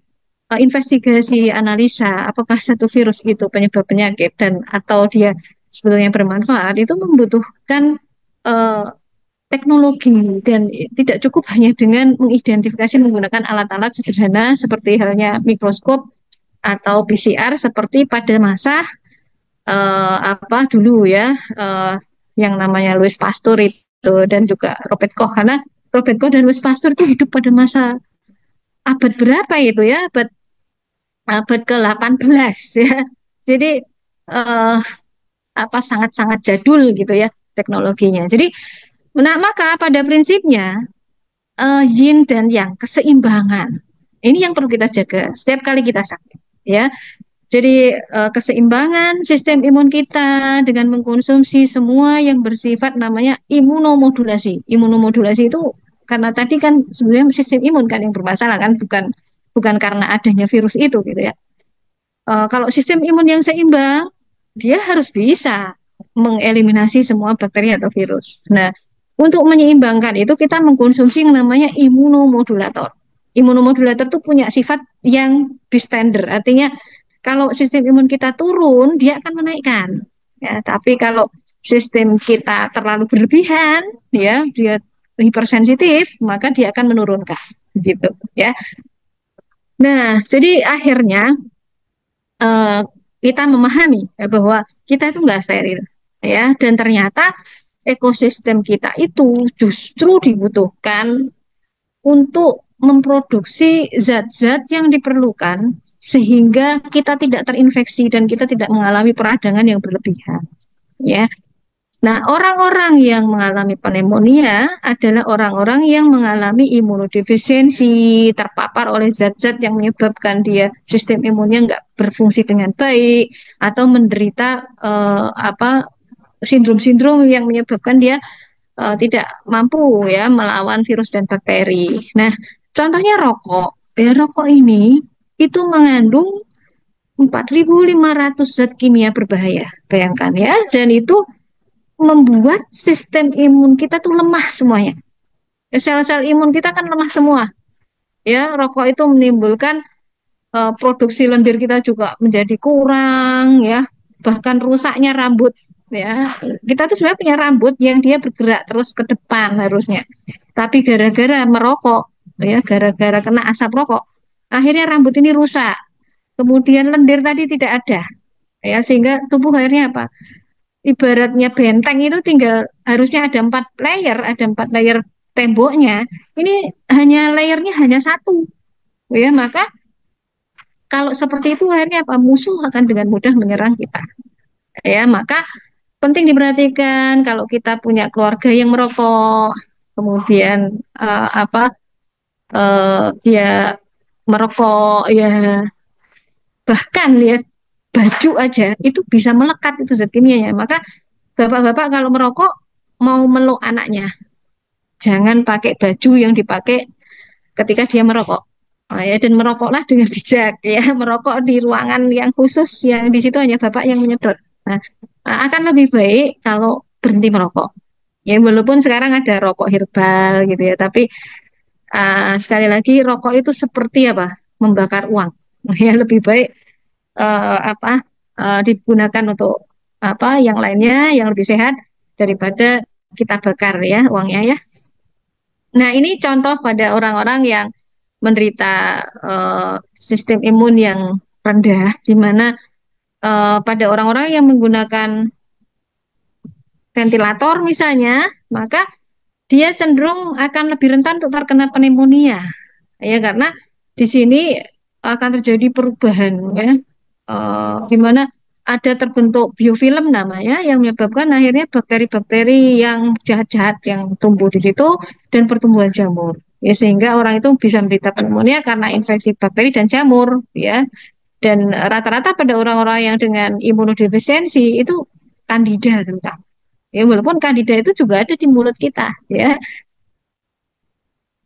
investigasi analisa apakah satu virus itu penyebab penyakit dan atau dia sebetulnya bermanfaat itu membutuhkan uh, teknologi, dan tidak cukup hanya dengan mengidentifikasi menggunakan alat-alat sederhana seperti halnya mikroskop atau PCR seperti pada masa dulu ya, yang namanya Louis Pasteur itu, dan juga Robert Koch, karena Robert Koch dan Louis Pasteur itu hidup pada masa abad berapa itu ya, abad ke-18 ya. Jadi eh, sangat-sangat jadul gitu ya teknologinya. Jadi maka pada prinsipnya yin dan yang, keseimbangan. Ini yang perlu kita jaga setiap kali kita sakit ya. Jadi keseimbangan sistem imun kita dengan mengkonsumsi semua yang bersifat namanya imunomodulasi. Imunomodulasi itu karena tadi kan sebenarnya sistem imun kan yang bermasalah kan, bukan bukan karena adanya virus itu gitu ya. Kalau sistem imun yang seimbang, dia harus bisa mengeliminasi semua bakteri atau virus. Nah, untuk menyeimbangkan itu kita mengkonsumsi yang namanya imunomodulator. Imunomodulator itu punya sifat yang bystander, artinya kalau sistem imun kita turun, dia akan menaikkan. Ya, tapi kalau sistem kita terlalu berlebihan, ya, dia hipersensitif, maka dia akan menurunkan, gitu, ya. Nah, jadi akhirnya eh, kita memahami ya, bahwa kita itu nggak steril, ya, dan ternyata ekosistem kita itu justru dibutuhkan untuk memproduksi zat-zat yang diperlukan sehingga kita tidak terinfeksi dan kita tidak mengalami peradangan yang berlebihan. Ya, nah, orang-orang yang mengalami pneumonia adalah orang-orang yang mengalami imunodefisiensi, terpapar oleh zat-zat yang menyebabkan dia sistem imunnya nggak berfungsi dengan baik atau menderita sindrom-sindrom yang menyebabkan dia tidak mampu ya melawan virus dan bakteri. Nah, contohnya rokok. Ya, rokok ini itu mengandung 4.500 zat kimia berbahaya. Bayangkan ya, dan itu membuat sistem imun kita tuh lemah semuanya. Sel-sel imun kita kan lemah semua. Ya, rokok itu menimbulkan produksi lendir kita juga menjadi kurang ya. Bahkan rusaknya rambut ya. Kita tuh sebenarnya punya rambut yang dia bergerak terus ke depan harusnya. Tapi gara-gara merokok ya, gara-gara kena asap rokok, akhirnya rambut ini rusak. Kemudian lendir tadi tidak ada. Ya, sehingga tubuh akhirnya apa? Ibaratnya benteng itu tinggal harusnya ada empat layer temboknya. Ini hanya layernya hanya satu, ya. Maka kalau seperti itu akhirnya apa? Musuh akan dengan mudah menyerang kita, ya. Maka penting diperhatikan kalau kita punya keluarga yang merokok, kemudian dia merokok, ya bahkan ya baju aja itu bisa melekat itu zat kimianya. Maka bapak-bapak kalau merokok mau meluk anaknya, jangan pakai baju yang dipakai ketika dia merokok. Oh, ya, dan merokoklah dengan bijak ya, merokok di ruangan yang khusus yang di situ hanya bapak yang menyedot. Nah, akan lebih baik kalau berhenti merokok. Ya walaupun sekarang ada rokok herbal gitu ya, tapi sekali lagi rokok itu seperti apa? Membakar uang. Ya lebih baik digunakan untuk apa yang lainnya yang lebih sehat daripada kita bakar ya uangnya ya. Nah, ini contoh pada orang-orang yang menderita sistem imun yang rendah, di mana pada orang-orang yang menggunakan ventilator misalnya, maka dia cenderung akan lebih rentan untuk terkena pneumonia, ya karena di sini akan terjadi perubahan ya, di mana ada terbentuk biofilm namanya yang menyebabkan akhirnya bakteri-bakteri yang jahat-jahat yang tumbuh di situ dan pertumbuhan jamur. Ya, sehingga orang itu bisa menderita pneumonia karena infeksi bakteri dan jamur ya. Dan rata-rata pada orang-orang yang dengan imunodefisiensi itu kandida terutama. Ya, walaupun kandida itu juga ada di mulut kita ya.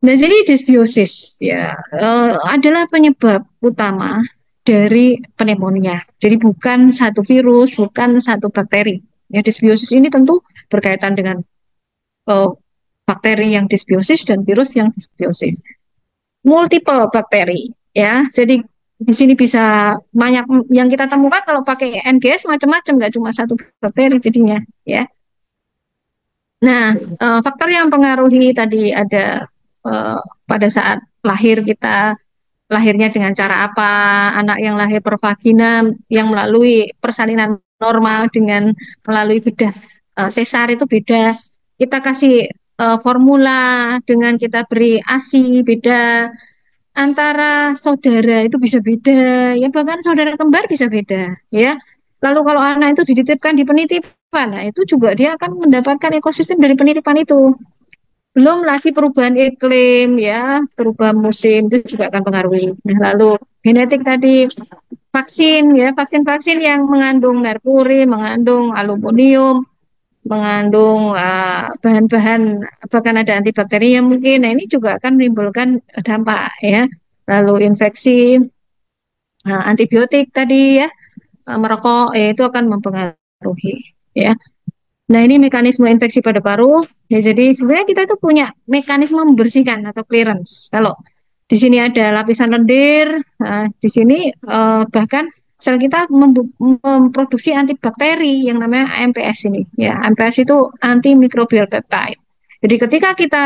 Nah, jadi disbiosis ya adalah penyebab utama dari pneumonia. Jadi bukan satu virus, bukan satu bakteri. Ya, disbiosis ini tentu berkaitan dengan eh, bakteri yang disbiosis dan virus yang disbiosis. Multiple bakteri ya. Jadi di sini bisa banyak yang kita temukan kalau pakai NGS macam-macam, nggak cuma satu bakteri jadinya ya. Nah, faktor yang mempengaruhi tadi ada pada saat lahir kita lahirnya dengan cara apa, anak yang lahir per vagina yang melalui persalinan normal dengan melalui bedah sesar itu beda. Kita kasih formula dengan kita beri ASI beda, antara saudara itu bisa beda, ya bahkan saudara kembar bisa beda, ya. Lalu kalau anak itu dititipkan di penitipan, nah itu juga dia akan mendapatkan ekosistem dari penitipan itu. Belum lagi perubahan iklim ya, perubahan musim itu juga akan pengaruhi. Nah, lalu genetik tadi, vaksin ya, vaksin-vaksin yang mengandung merkuri, mengandung aluminium, mengandung bahan-bahan bahkan ada antibakterinya mungkin. Nah, ini juga akan menimbulkan dampak ya. Lalu infeksi, antibiotik tadi ya, merokok ya itu akan mempengaruhi ya. Nah, ini mekanisme infeksi pada paru. Ya, jadi sebenarnya kita tuh punya mekanisme membersihkan atau clearance. Kalau di sini ada lapisan lendir, di sini bahkan sel kita memproduksi antibakteri yang namanya AMPS ini. Ya, AMPS itu antimicrobial peptide. Jadi ketika kita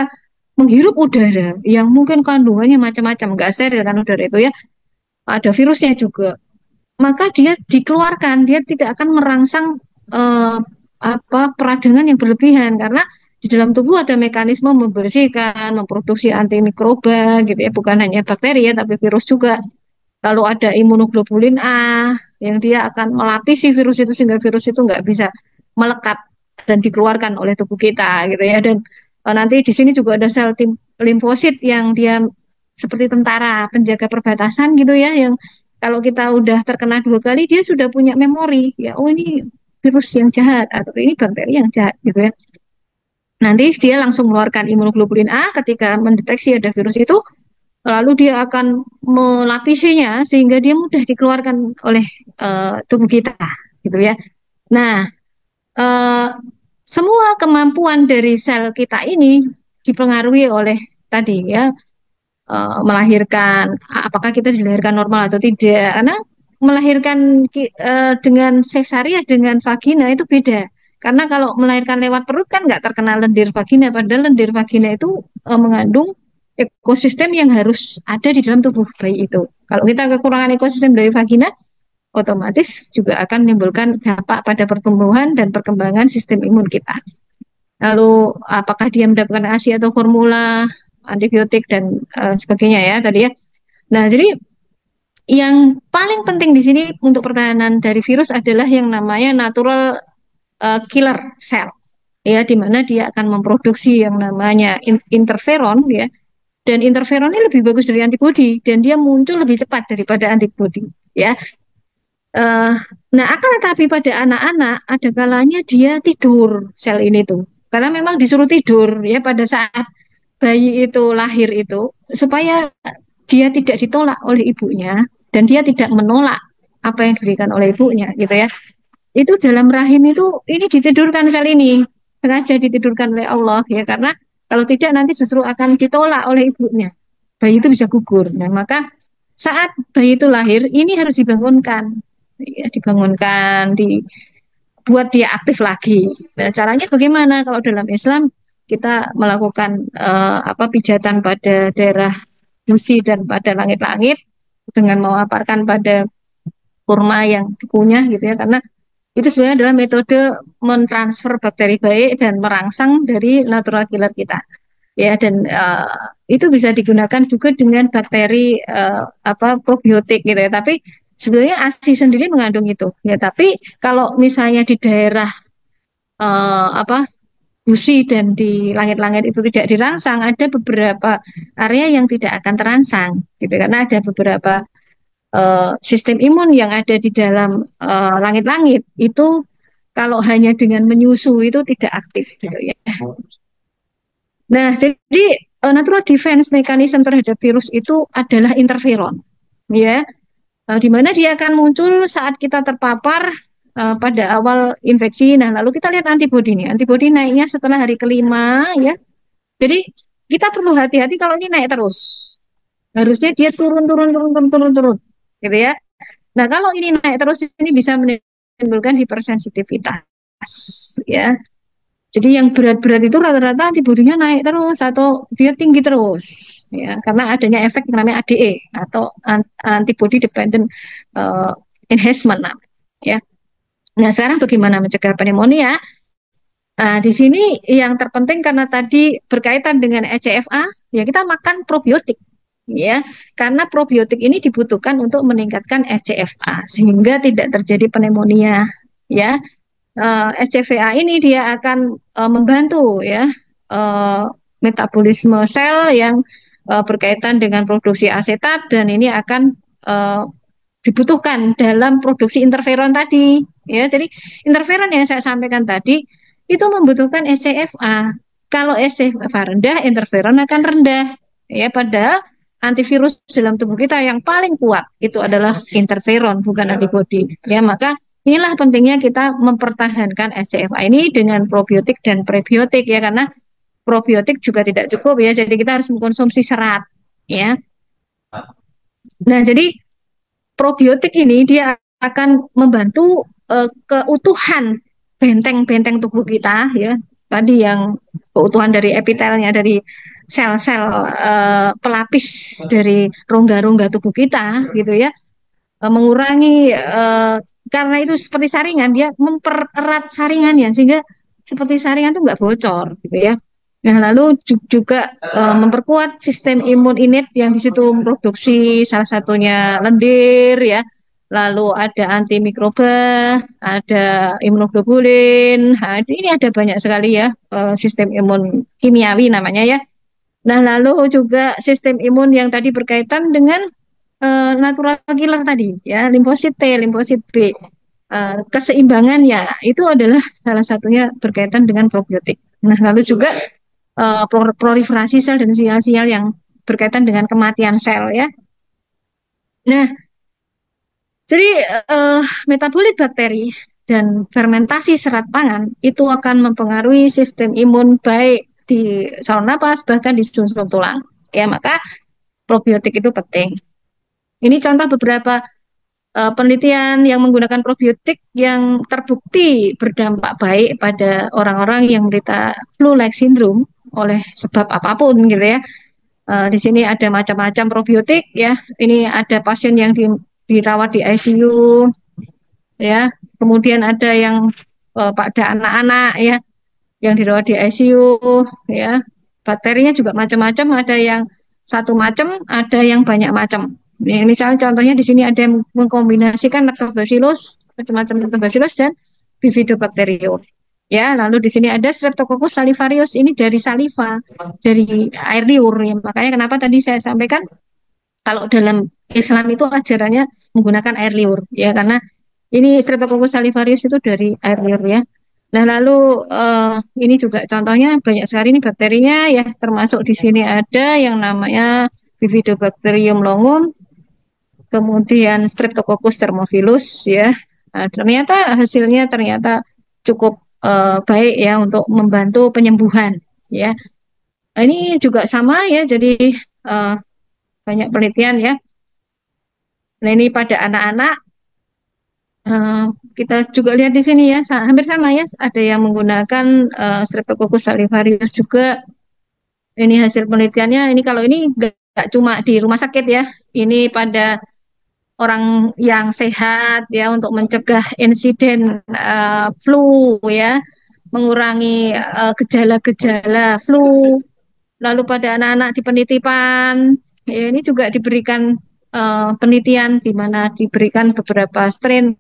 menghirup udara yang mungkin kandungannya macam-macam, nggak steril kan udara itu ya, ada virusnya juga, maka dia dikeluarkan, dia tidak akan merangsang eh, peradangan yang berlebihan karena di dalam tubuh ada mekanisme membersihkan, memproduksi antimikroba gitu ya, bukan hanya bakteri ya, tapi virus juga. Lalu ada imunoglobulin A yang dia akan melapisi virus itu sehingga virus itu nggak bisa melekat dan dikeluarkan oleh tubuh kita gitu ya. Dan nanti di sini juga ada sel limfosit yang dia seperti tentara penjaga perbatasan gitu ya, yang kalau kita udah terkena 2 kali dia sudah punya memori ya. Oh ini virus yang jahat atau ini bakteri yang jahat gitu ya. Nanti dia langsung mengeluarkan imunoglobulin A ketika mendeteksi ada virus itu, lalu dia akan melapisinya sehingga dia mudah dikeluarkan oleh tubuh kita, gitu ya. Nah, eh, semua kemampuan dari sel kita ini dipengaruhi oleh tadi ya, melahirkan, apakah kita dilahirkan normal atau tidak. Karena melahirkan dengan sesaria dengan vagina itu beda. Karena kalau melahirkan lewat perut kan nggak terkena lendir vagina, padahal lendir vagina itu mengandung ekosistem yang harus ada di dalam tubuh bayi itu. Kalau kita kekurangan ekosistem dari vagina, otomatis juga akan menimbulkan dampak pada pertumbuhan dan perkembangan sistem imun kita. Lalu apakah dia mendapatkan ASI atau formula antibiotik dan sebagainya ya tadi ya. Nah, jadi yang paling penting di sini untuk pertahanan dari virus adalah yang namanya natural killer cell. Ya, di mana dia akan memproduksi yang namanya interferon ya. Dan interferon ini lebih bagus dari antibodi dan dia muncul lebih cepat daripada antibodi ya. Uh, nah, akan tetapi pada anak-anak ada kalanya dia tidur sel ini tuh. Karena memang disuruh tidur ya pada saat bayi itu lahir itu supaya dia tidak ditolak oleh ibunya dan dia tidak menolak apa yang diberikan oleh ibunya gitu ya. Itu dalam rahim itu ini ditidurkan sel ini, sengaja ditidurkan oleh Allah ya, karena kalau tidak nanti justru akan ditolak oleh ibunya. Bayi itu bisa gugur. Nah, maka saat bayi itu lahir ini harus dibangunkan. Ya, dibangunkan, dibuat dia aktif lagi. Nah, caranya bagaimana? Kalau dalam Islam kita melakukan pijatan pada daerah gusi dan pada langit-langit dengan memaparkan pada kurma yang dikunyah gitu ya, karena itu sebenarnya adalah metode mentransfer bakteri baik dan merangsang dari natural killer kita. Ya, dan itu bisa digunakan juga dengan bakteri probiotik gitu ya. Tapi sebenarnya ASI sendiri mengandung itu. Ya, tapi kalau misalnya di daerah gusi dan di langit-langit itu tidak dirangsang, ada beberapa area yang tidak akan terangsang gitu karena ada beberapa sistem imun yang ada di dalam langit-langit itu kalau hanya dengan menyusu itu tidak aktif gitu ya. Nah, jadi natural defense mechanism terhadap virus itu adalah interferon, ya, di mana dia akan muncul saat kita terpapar pada awal infeksi. Nah, lalu kita lihat antibodi nih, antibodi naiknya setelah hari kelima, ya. Jadi kita perlu hati-hati kalau ini naik terus. Harusnya dia turun, turun, turun, turun, turun, turun, gitu ya. Nah, kalau ini naik terus ini bisa menimbulkan hipersensitivitas, ya. Jadi yang berat-berat itu rata-rata antibodinya naik terus atau dia tinggi terus, ya, karena adanya efek yang namanya ADE atau antibody dependent enhancement, ya. Nah, sekarang bagaimana mencegah pneumonia? Nah, di sini yang terpenting karena tadi berkaitan dengan ECFA, ya kita makan probiotik, ya, karena probiotik ini dibutuhkan untuk meningkatkan SCFA sehingga tidak terjadi pneumonia, ya. SCFA ini dia akan membantu ya metabolisme sel yang berkaitan dengan produksi asetat dan ini akan dibutuhkan dalam produksi interferon tadi ya. Jadi interferon yang saya sampaikan tadi itu membutuhkan SCFA. Kalau SCFA rendah, interferon akan rendah ya. Padahal antivirus dalam tubuh kita yang paling kuat itu adalah interferon bukan antibodi ya. Maka inilah pentingnya kita mempertahankan SCFA ini dengan probiotik dan prebiotik ya, karena probiotik juga tidak cukup ya, jadi kita harus mengkonsumsi serat ya. Nah, jadi probiotik ini dia akan membantu keutuhan benteng-benteng tubuh kita ya. Tadi yang keutuhan dari epitelnya, dari sel-sel pelapis dari rongga-rongga tubuh kita gitu ya. Mengurangi karena itu seperti saringan, dia mempererat saringannya sehingga seperti saringan tuh nggak bocor gitu ya. Nah, lalu juga memperkuat sistem imun innate yang di situ memproduksi salah satunya lendir ya. Lalu ada antimikroba, ada imunoglobulin. Nah, ini ada banyak sekali ya sistem imun kimiawi namanya ya. Nah, lalu juga sistem imun yang tadi berkaitan dengan natural killer tadi ya, limfosit T, limfosit B. Keseimbangannya itu adalah salah satunya berkaitan dengan probiotik. Nah, lalu juga proliferasi sel dan sial-sial yang berkaitan dengan kematian sel ya. Nah, jadi metabolit bakteri dan fermentasi serat pangan itu akan mempengaruhi sistem imun baik di saluran napas bahkan di sumsum tulang. Ya, maka probiotik itu penting. Ini contoh beberapa penelitian yang menggunakan probiotik yang terbukti berdampak baik pada orang-orang yang menderita flu-like syndrome oleh sebab apapun gitu ya. Di sini ada macam-macam probiotik ya. Ini ada pasien yang dirawat di ICU ya. Kemudian ada yang pada anak-anak ya yang dirawat di ICU ya. Bakterinya juga macam-macam, ada yang satu macam, ada yang banyak macam. Ini misalnya contohnya di sini ada yang mengkombinasikan Lactobacillus, macam-macam Lactobacillus dan Bifidobacterium. Ya, lalu di sini ada Streptococcus salivarius, ini dari saliva, dari air liur. Ya, makanya kenapa tadi saya sampaikan kalau dalam Islam itu ajarannya menggunakan air liur, ya karena ini Streptococcus salivarius itu dari air liur ya. Nah, lalu ini juga contohnya banyak sekali ini bakterinya ya, termasuk di sini ada yang namanya Bifidobacterium longum, kemudian Streptococcus thermophilus ya. Nah, ternyata hasilnya ternyata cukup baik ya untuk membantu penyembuhan ya. Nah, ini juga sama ya, jadi eh, banyak penelitian ya. Nah, ini pada anak-anak eh, kita juga lihat di sini ya, hampir sama ya. Ada yang menggunakan Streptococcus salivarius juga. Ini hasil penelitiannya. Ini kalau ini nggak cuma di rumah sakit ya. Ini pada orang yang sehat ya untuk mencegah insiden flu ya, mengurangi gejala-gejala flu. Lalu pada anak-anak di penitipan, ya ini juga diberikan penelitian di mana diberikan beberapa strain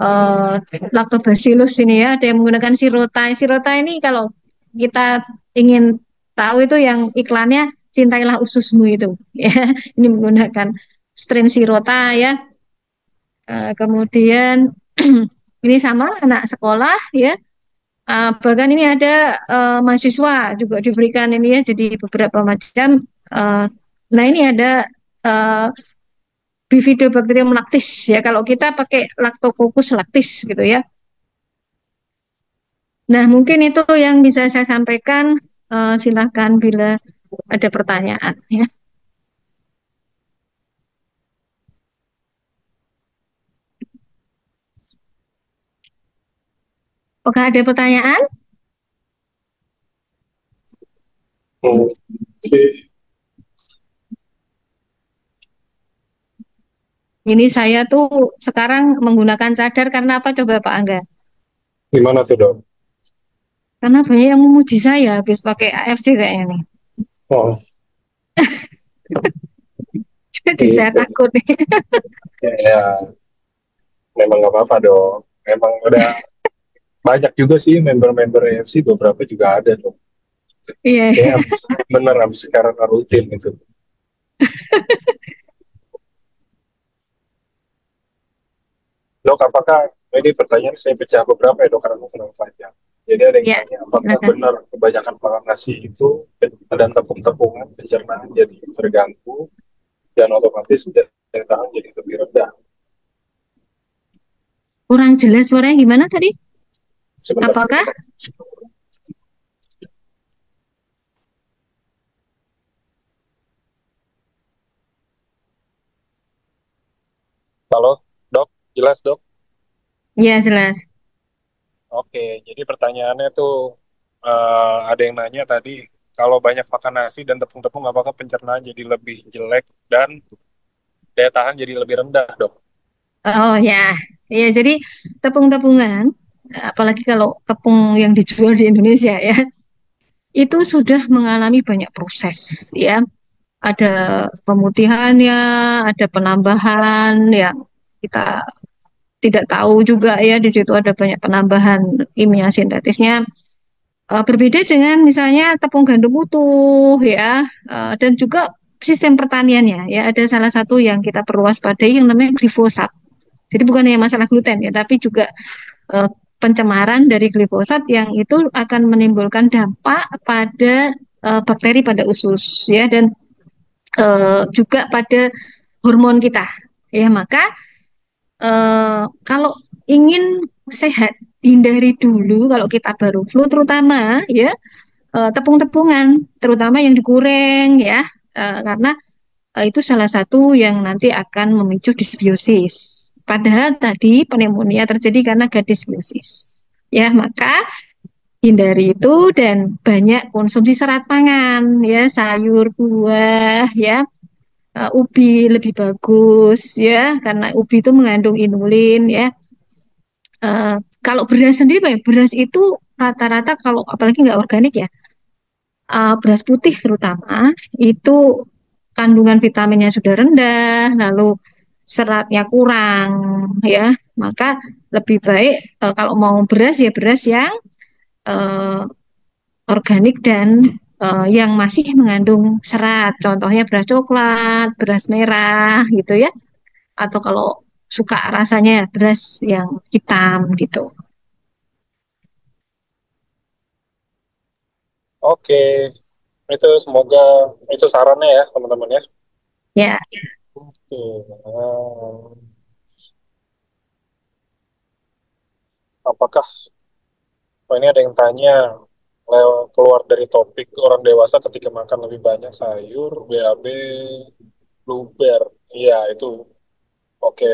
uh, lactobacillus ini ya, ada yang menggunakan sirota. Sirota ini kalau kita ingin tahu itu yang iklannya cintailah ususmu itu ya. Ini menggunakan strain sirota ya. Kemudian ini sama anak sekolah ya. Bahkan ini ada mahasiswa juga diberikan ini ya, jadi beberapa macam. Uh, nah ini ada uh, Bifidobacterium lactis ya. Kalau kita pakai Lactococcus lactis gitu ya. Nah, mungkin itu yang bisa saya sampaikan. Silahkan bila ada pertanyaan ya. Oke, ada pertanyaan? Hmm. Oke. Ini saya tuh sekarang menggunakan cadar karena apa coba Pak Angga? Gimana tuh dok? Karena banyak yang memuji saya habis pakai AFC kayaknya nih. Oh, Jadi saya gitu. takut nih. Ya, memang nggak apa-apa dong. Memang udah banyak juga sih member-member AFC, beberapa juga ada dong. Iya. Kayaknya bener habis sekarang rutin gitu. Dok, apakah ini pertanyaan saya pecah beberapa ya dok karena terlalu panjang. Jadi ada yang Ya, tanya, apakah silakan. benar kebanyakan makan nasi itu dan tepung-tepungan pencernaan jadi terganggu dan otomatis daya tahan jadi lebih rendah. Kurang jelas suaranya gimana tadi? Sebentar. Apakah? Halo, dok, jelas dok? Ya, jelas. Oke, jadi pertanyaannya tuh ada yang nanya tadi, kalau banyak makan nasi dan tepung-tepung, apakah pencernaan jadi lebih jelek dan daya tahan jadi lebih rendah, dok? Oh ya, ya jadi tepung-tepungan. apalagi kalau tepung yang dijual di Indonesia ya, itu sudah mengalami banyak proses ya. Ada pemutihannya, ada penambahan yang kita tidak tahu juga ya, di situ ada banyak penambahan kimia sintetisnya. Berbeda dengan misalnya tepung gandum utuh ya, dan juga sistem pertaniannya ya, ada salah satu yang kita perlu waspadai yang namanya glifosat. Jadi bukan hanya masalah gluten ya, tapi juga eh, pencemaran dari glifosat yang itu akan menimbulkan dampak pada bakteri pada usus ya, dan juga pada hormon kita ya. Maka kalau ingin sehat, hindari dulu kalau kita baru flu terutama ya, tepung-tepungan terutama yang digoreng ya, karena itu salah satu yang nanti akan memicu disbiosis. Padahal tadi pneumonia terjadi karena gak disbiosis. Ya, maka hindari itu dan banyak konsumsi serat pangan ya, sayur, buah ya. Ubi lebih bagus ya, karena ubi itu mengandung inulin ya. Eh, Kalau beras sendiri, Pak, ya, beras itu rata-rata kalau apalagi nggak organik ya, beras putih terutama itu kandungan vitaminnya sudah rendah, lalu seratnya kurang ya. Maka lebih baik kalau mau beras ya beras yang eh, organik dan yang masih mengandung serat. Contohnya beras coklat, beras merah gitu ya. Atau kalau suka rasanya ya beras yang hitam gitu. Oke, itu semoga itu sarannya ya teman-teman ya. Ya, Oke. Apakah ini ada yang tanya keluar dari topik orang dewasa ketika makan lebih banyak sayur, BAB, luber. Iya, itu oke.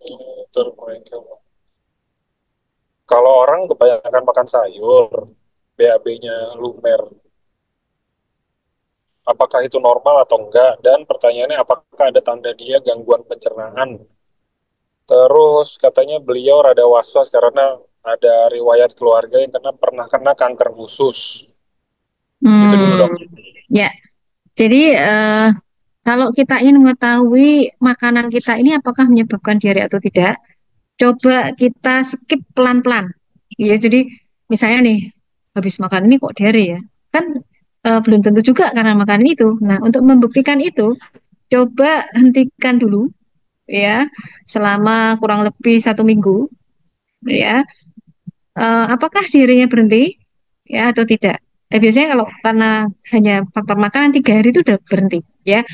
Itu mereka. Kalau orang kebanyakan makan sayur, BAB-nya lumer, apakah itu normal atau enggak? Dan pertanyaannya, apakah ada tanda dia gangguan pencernaan? Terus katanya beliau rada was-was karena ada riwayat keluarga yang pernah kena kanker usus. Itu dulu dong. hmm, ya. Jadi kalau kita ingin mengetahui makanan kita ini apakah menyebabkan diare atau tidak, coba kita skip pelan-pelan. Ya, jadi misalnya nih habis makan ini kok diare ya, kan belum tentu juga karena makan itu. Nah, untuk membuktikan itu, coba hentikan dulu ya selama kurang lebih 1 minggu ya. Apakah diarenya berhenti ya atau tidak? Biasanya kalau karena hanya faktor makanan 3 hari itu udah berhenti ya.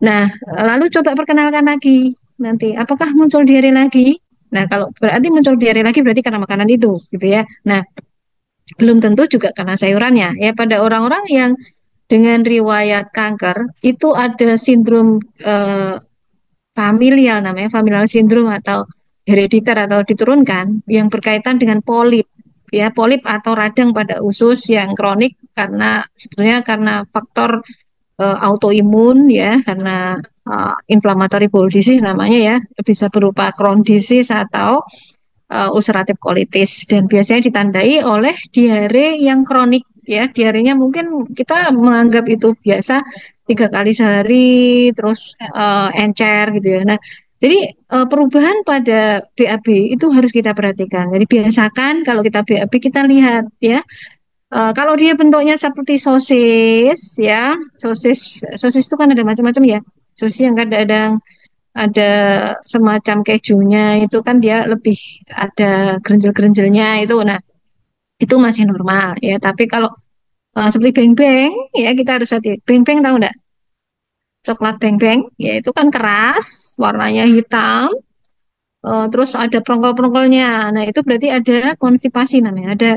Nah, lalu coba perkenalkan lagi nanti apakah muncul diare lagi? Nah, kalau berarti muncul diare lagi berarti karena makanan itu gitu ya. Nah, belum tentu juga karena sayurannya ya. Pada orang-orang yang dengan riwayat kanker itu ada sindrom eh, familial, namanya familial syndrome atau herediter atau diturunkan, yang berkaitan dengan polip ya, polip atau radang pada usus yang kronik karena sebetulnya karena faktor autoimun ya, karena inflammatory bowel disease namanya ya, bisa berupa Crohn disease atau ulcerative colitis, dan biasanya ditandai oleh diare yang kronik ya. Diarenya mungkin kita menganggap itu biasa 3 kali sehari, terus encer gitu ya. Nah, jadi perubahan pada BAB itu harus kita perhatikan. Jadi biasakan kalau kita BAB kita lihat ya. Kalau dia bentuknya seperti sosis ya, sosis sosis itu kan ada macam-macam ya. Sosis yang kadang-kadang ada semacam kejunya itu kan dia lebih ada gerenjel-gerenjelnya itu. Nah, itu masih normal ya. Tapi kalau seperti beng-beng ya kita harus hati. Beng-beng tahu enggak? Coklat beng-beng ya itu kan keras, warnanya hitam, terus ada perongkol-perongkolnya. Nah, itu berarti ada konstipasi namanya, ada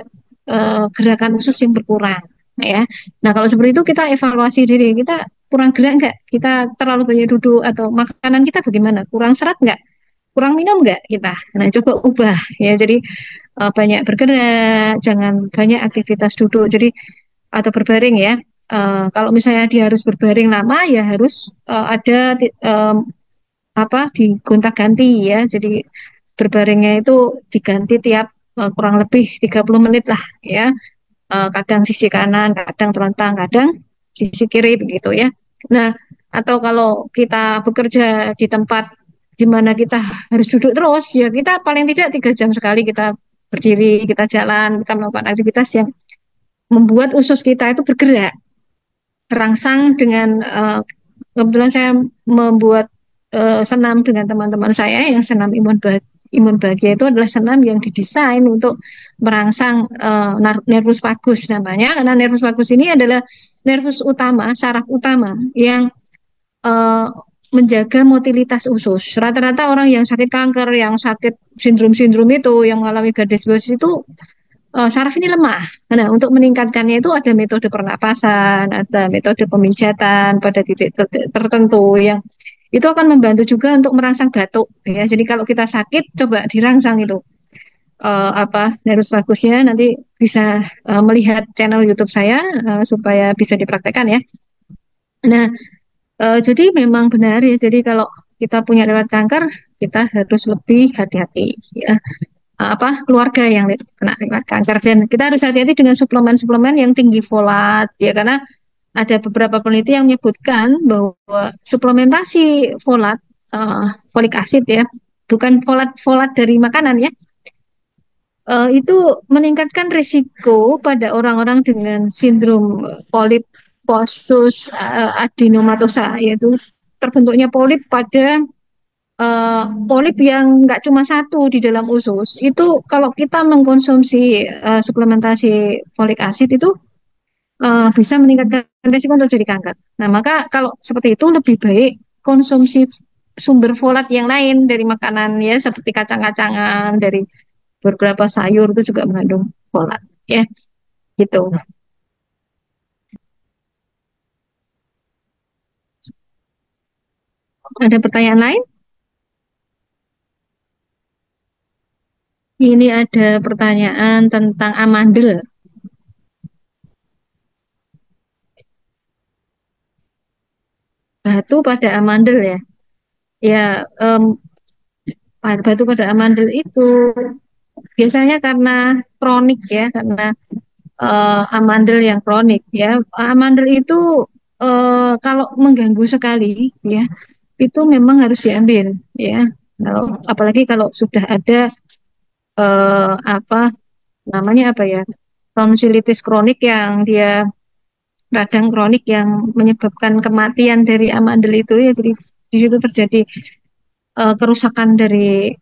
gerakan usus yang berkurang ya. Nah, kalau seperti itu kita evaluasi diri, kita kurang gerak enggak? Kita terlalu banyak duduk atau makanan kita bagaimana? Kurang serat enggak? Kurang minum nggak kita? Nah, coba ubah ya. Jadi banyak bergerak, jangan banyak aktivitas duduk. Jadi atau berbaring ya. Kalau misalnya dia harus berbaring lama, ya harus ada apa digonta-ganti ya. Jadi berbaringnya itu diganti tiap kurang lebih 30 menit lah ya. Kadang sisi kanan, kadang telentang, kadang sisi kiri begitu ya. Nah, atau kalau kita bekerja di tempat di mana kita harus duduk terus, ya kita paling tidak 3 jam sekali kita berdiri, kita jalan, kita melakukan aktivitas yang membuat usus kita itu bergerak, rangsang dengan kebetulan saya membuat senam dengan teman-teman saya yang senam imun bahagia itu adalah senam yang didesain untuk merangsang nervus vagus namanya, karena nervus vagus ini adalah nervus utama, saraf utama yang eh, menjaga motilitas usus. Rata-rata orang yang sakit kanker, yang sakit sindrom-sindrom itu, yang mengalami gardesiosis itu saraf ini lemah. Nah, untuk meningkatkannya itu ada metode pernapasan, ada metode pemijatan pada titik tertentu yang itu akan membantu juga untuk merangsang batuk ya. Jadi kalau kita sakit coba dirangsang itu nervus vagusnya, nanti bisa melihat channel YouTube saya supaya bisa dipraktekkan ya. Nah, jadi memang benar ya. Jadi kalau kita punya riwayat kanker, kita harus lebih hati-hati ya. Keluarga yang kena riwayat kanker, dan kita harus hati-hati dengan suplemen-suplemen yang tinggi folat ya, karena ada beberapa peneliti yang menyebutkan bahwa suplementasi folat, folik acid ya, bukan folat folat dari makanan ya, itu meningkatkan risiko pada orang-orang dengan sindrom polip posus adenomatosa, yaitu terbentuknya polip pada polip yang nggak cuma satu di dalam usus. Itu kalau kita mengkonsumsi suplementasi folik acid itu bisa meningkatkan risiko untuk jadi kanker. Nah, maka kalau seperti itu lebih baik konsumsi sumber folat yang lain dari makanan ya, seperti kacang-kacangan, dari beberapa sayur itu juga mengandung folat ya, gitu. Ada pertanyaan lain? Ini ada pertanyaan tentang amandel, batu pada amandel ya. Ya, batu pada amandel itu biasanya karena kronik ya, karena amandel yang kronik ya. Amandel itu kalau mengganggu sekali ya, itu memang harus diambil ya. Apalagi kalau sudah ada apa namanya apa ya, tonsilitis kronik yang dia radang kronik yang menyebabkan kematian dari amandel itu ya. Jadi di situ terjadi kerusakan dari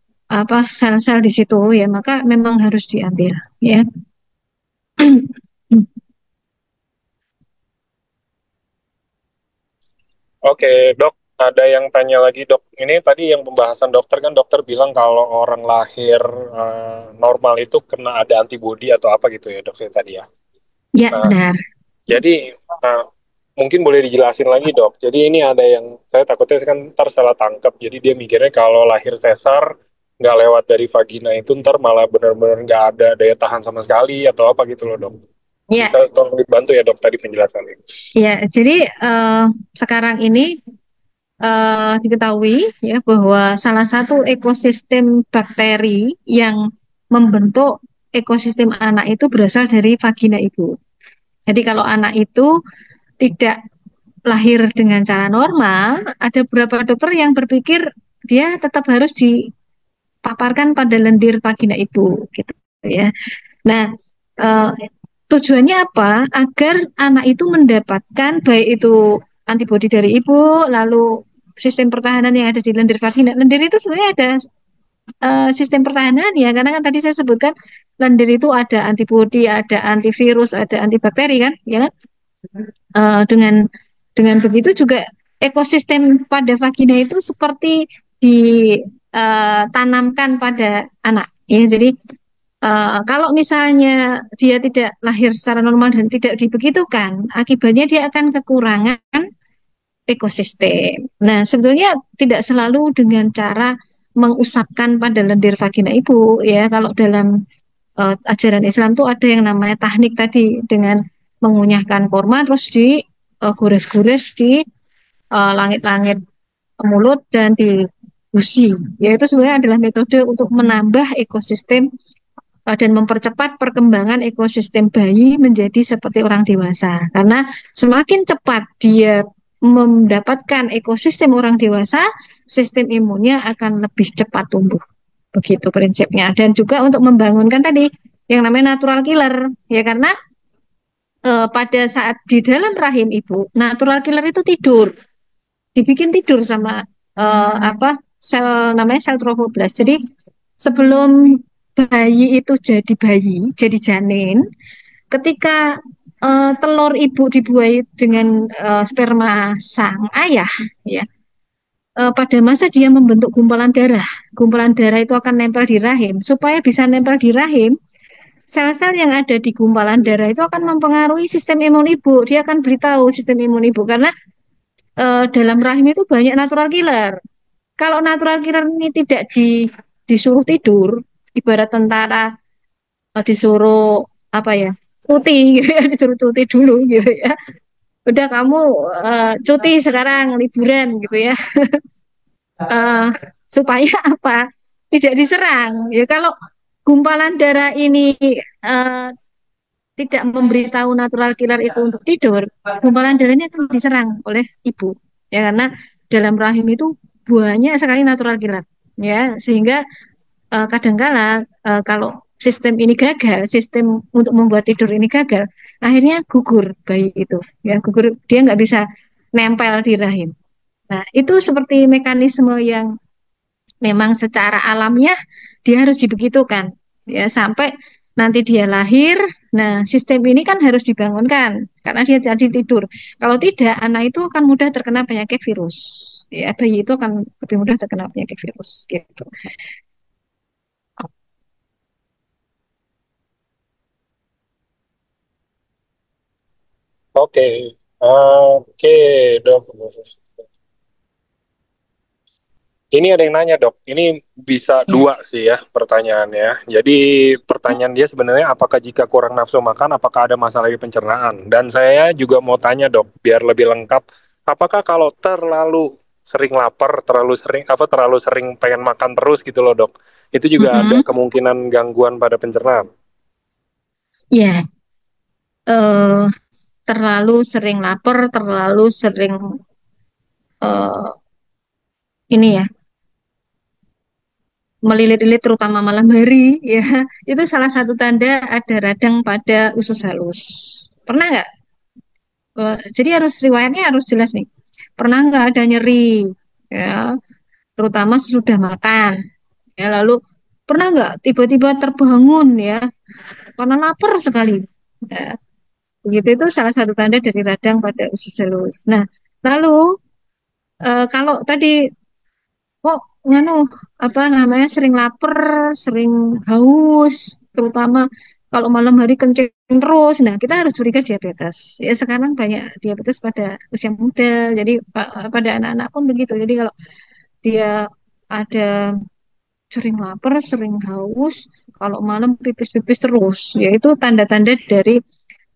sel-sel di situ ya, maka memang harus diambil ya. Oke, dok, ada yang tanya lagi, dok. Ini tadi yang pembahasan dokter kan, dokter bilang kalau orang lahir normal itu kena ada antibodi atau apa gitu ya, dok, ya tadi ya. Ya, Nah, benar. jadi nah, mungkin boleh dijelasin lagi, dok. Jadi ini ada yang saya takutnya kan ntar salah tangkap. Jadi dia mikirnya kalau lahir sesar nggak lewat dari vagina itu ntar malah benar-benar nggak ada daya tahan sama sekali atau apa gitu loh, dok. Ya, Bisa tolong dibantu ya, dok, tadi penjelasannya. ya. Jadi sekarang ini diketahui ya bahwa salah satu ekosistem bakteri yang membentuk ekosistem anak itu berasal dari vagina ibu. Jadi kalau anak itu tidak lahir dengan cara normal, ada beberapa dokter yang berpikir dia tetap harus dipaparkan pada lendir vagina ibu, gitu ya. Nah, eh, tujuannya apa? Agar anak itu mendapatkan baik itu antibodi dari ibu, lalu sistem pertahanan yang ada di lendir vagina. Lendir itu sebenarnya ada sistem pertahanan ya, karena kan tadi saya sebutkan lendir itu ada antibodi, ada antivirus, ada antibakteri kan, ya kan? Dengan begitu juga ekosistem pada vagina itu seperti ditanamkan pada anak. Ya, jadi kalau misalnya dia tidak lahir secara normal dan tidak dibegitukan, akibatnya dia akan kekurangan ekosistem. Nah, sebetulnya tidak selalu dengan cara mengusapkan pada lendir vagina ibu ya. Kalau dalam ajaran Islam tuh ada yang namanya teknik tadi, dengan mengunyahkan korma terus di gores-gores di langit-langit mulut dan di gusi. Ya, itu sebenarnya adalah metode untuk menambah ekosistem dan mempercepat perkembangan ekosistem bayi menjadi seperti orang dewasa. Karena semakin cepat dia mendapatkan ekosistem orang dewasa, sistem imunnya akan lebih cepat tumbuh. Begitu prinsipnya. Dan juga untuk membangunkan tadi yang namanya natural killer, ya karena pada saat di dalam rahim ibu, natural killer itu tidur, dibikin tidur sama apa sel namanya sel trofoblast. Jadi sebelum bayi itu jadi bayi, jadi janin, ketika telur ibu dibuahi dengan sperma sang ayah, ya, pada masa dia membentuk gumpalan darah. Gumpalan darah itu akan nempel di rahim. Supaya bisa nempel di rahim, sel-sel yang ada di gumpalan darah itu akan mempengaruhi sistem imun ibu. Dia akan beritahu sistem imun ibu karena dalam rahim itu banyak natural killer. Kalau natural killer ini tidak disuruh tidur, ibarat tentara disuruh apa ya, cuti gitu ya, disuruh cuti dulu gitu ya. Udah kamu cuti sekarang liburan gitu ya. Eh, supaya apa? Tidak diserang. Ya kalau gumpalan darah ini eh, tidak memberitahu natural killer itu untuk tidur, gumpalan darahnya akan diserang oleh ibu. Ya karena dalam rahim itu banyak sekali natural killer. Ya sehingga kadangkala kalau sistem ini gagal, sistem untuk membuat tidur ini gagal, akhirnya gugur bayi itu. Ya gugur, dia nggak bisa nempel di rahim. Nah, itu seperti mekanisme yang memang secara alamiah dia harus dibegitukan ya sampai nanti dia lahir. Nah, sistem ini kan harus dibangunkan karena dia tadi tidur. Kalau tidak, anak itu akan mudah terkena penyakit virus. Ya, bayi itu akan lebih mudah terkena penyakit virus gitu. Oke, oke, dok. Ini ada yang nanya dok, ini bisa Ya. dua sih ya pertanyaannya. Jadi pertanyaan dia sebenarnya apakah jika kurang nafsu makan, apakah ada masalah di pencernaan? Dan saya juga mau tanya dok, biar lebih lengkap, apakah kalau terlalu sering lapar, terlalu sering pengen makan terus gitu loh dok, itu juga ada Mm-mm. kemungkinan gangguan pada pencernaan? Ya, eh, terlalu sering lapar, terlalu sering ini ya melilit-lilit terutama malam hari ya itu salah satu tanda ada radang pada usus halus. Pernah nggak? Jadi harus riwayatnya harus jelas nih. Pernah nggak ada nyeri ya terutama sesudah makan ya lalu pernah nggak tiba-tiba terbangun ya karena lapar sekali ya, begitu itu salah satu tanda dari radang pada usus halus. Nah lalu kalau tadi kok nganu apa namanya sering lapar, sering haus, terutama kalau malam hari kencing terus. Nah, kita harus curiga diabetes. Ya sekarang banyak diabetes pada usia muda. Jadi pada anak-anak pun begitu. Jadi kalau dia ada sering lapar, sering haus, kalau malam pipis-pipis terus, yaitu tanda-tanda dari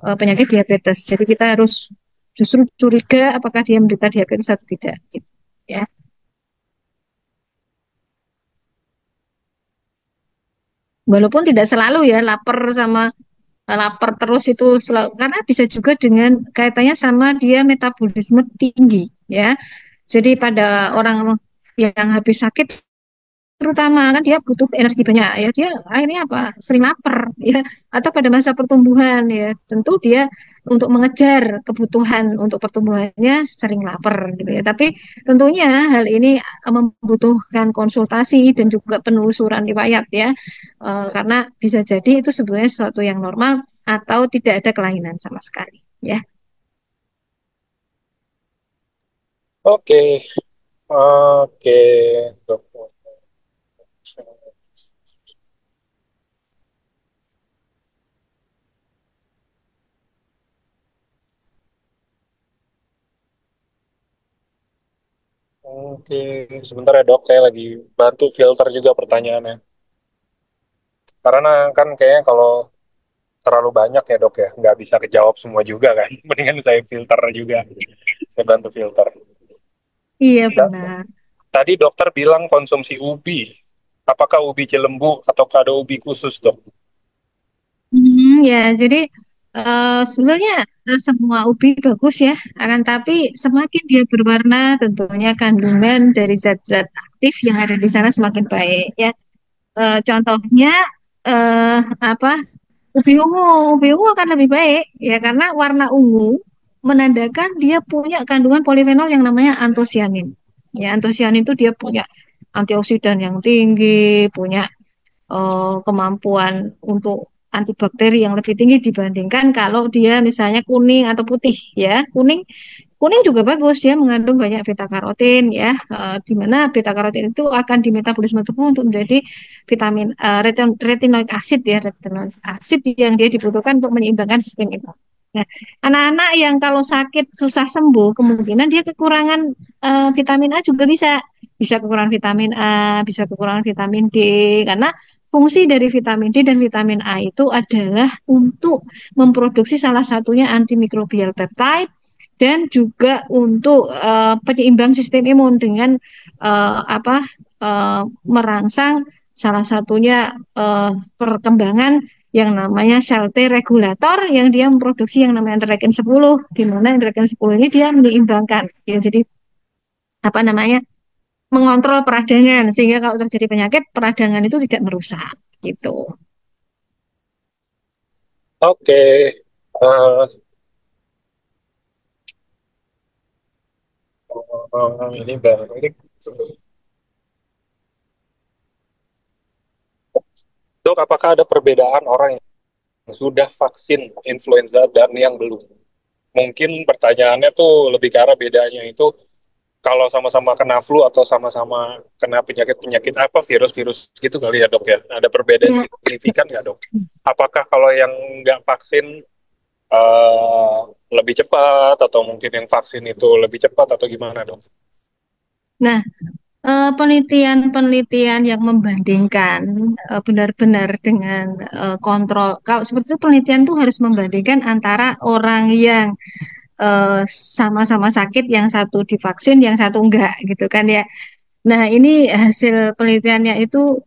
penyakit diabetes. Jadi kita harus justru curiga apakah dia menderita diabetes atau tidak. Gitu. Ya. Walaupun tidak selalu ya lapar terus itu selalu karena bisa juga dengan kaitannya sama dia metabolisme tinggi ya. Jadi pada orang yang habis sakit terutama kan dia butuh energi banyak ya dia akhirnya apa sering lapar ya atau pada masa pertumbuhan ya tentu dia untuk mengejar kebutuhan untuk pertumbuhannya sering lapar gitu ya tapi tentunya hal ini membutuhkan konsultasi dan juga penelusuran riwayat ya. Karena bisa jadi itu sebenarnya sesuatu yang normal atau tidak ada kelainan sama sekali ya. Oke, oke, dok. Oke, sebentar ya dok, saya lagi bantu filter juga pertanyaannya. Karena kan kayaknya kalau terlalu banyak ya dok ya, nggak bisa kejawab semua juga kan. Mendingan saya filter juga, saya bantu filter. Iya Da- benar. Tadi dokter bilang konsumsi ubi. Apakah ubi Cilembu atau ada ubi khusus dok? Ya, jadi sebenarnya semua ubi bagus ya, akan tapi semakin dia berwarna, tentunya kandungan dari zat-zat aktif yang ada di sana semakin baik ya. Contohnya eh, apa? Ubi ungu, ubi ungu akan lebih baik ya karena warna ungu menandakan dia punya kandungan polifenol yang namanya antosianin. Ya, antosianin itu dia punya antioksidan yang tinggi, punya kemampuan untuk antibakteri yang lebih tinggi dibandingkan kalau dia misalnya kuning atau putih ya. Kuning kuning juga bagus ya, mengandung banyak beta karotin ya, di mana beta karotin itu akan dimetabolisme tubuh untuk menjadi vitamin retinoic acid ya, retinoic acid yang dia dibutuhkan untuk menyeimbangkan sistem itu. Nah, anak-anak yang kalau sakit susah sembuh, kemungkinan dia kekurangan vitamin A juga bisa kekurangan vitamin A, bisa kekurangan vitamin D, karena fungsi dari vitamin D dan vitamin A itu adalah untuk memproduksi salah satunya antimikrobial peptide dan juga untuk penyeimbang sistem imun dengan merangsang salah satunya perkembangan yang namanya sel T regulator yang dia memproduksi yang namanya interleukin 10, di mana interleukin 10 ini dia menyeimbangkan ya, jadi apa namanya mengontrol peradangan sehingga kalau terjadi penyakit peradangan itu tidak merusak gitu. Oke, eh, ini baru ini dok, apakah ada perbedaan orang yang sudah vaksin influenza dan yang belum? Mungkin pertanyaannya tuh lebih ke arah bedanya itu kalau sama-sama kena flu atau sama-sama kena penyakit-penyakit apa virus-virus gitu kali ya dok ya. Ada perbedaan Ya, signifikan nggak dok? Apakah kalau yang nggak vaksin lebih cepat atau mungkin yang vaksin itu lebih cepat atau gimana dok? nah, penelitian-penelitian yang membandingkan benar-benar dengan kontrol. Kalau seperti itu penelitian itu harus membandingkan antara orang yang sama-sama sakit, yang satu divaksin, yang satu enggak, gitu kan ya. Nah, ini hasil penelitiannya itu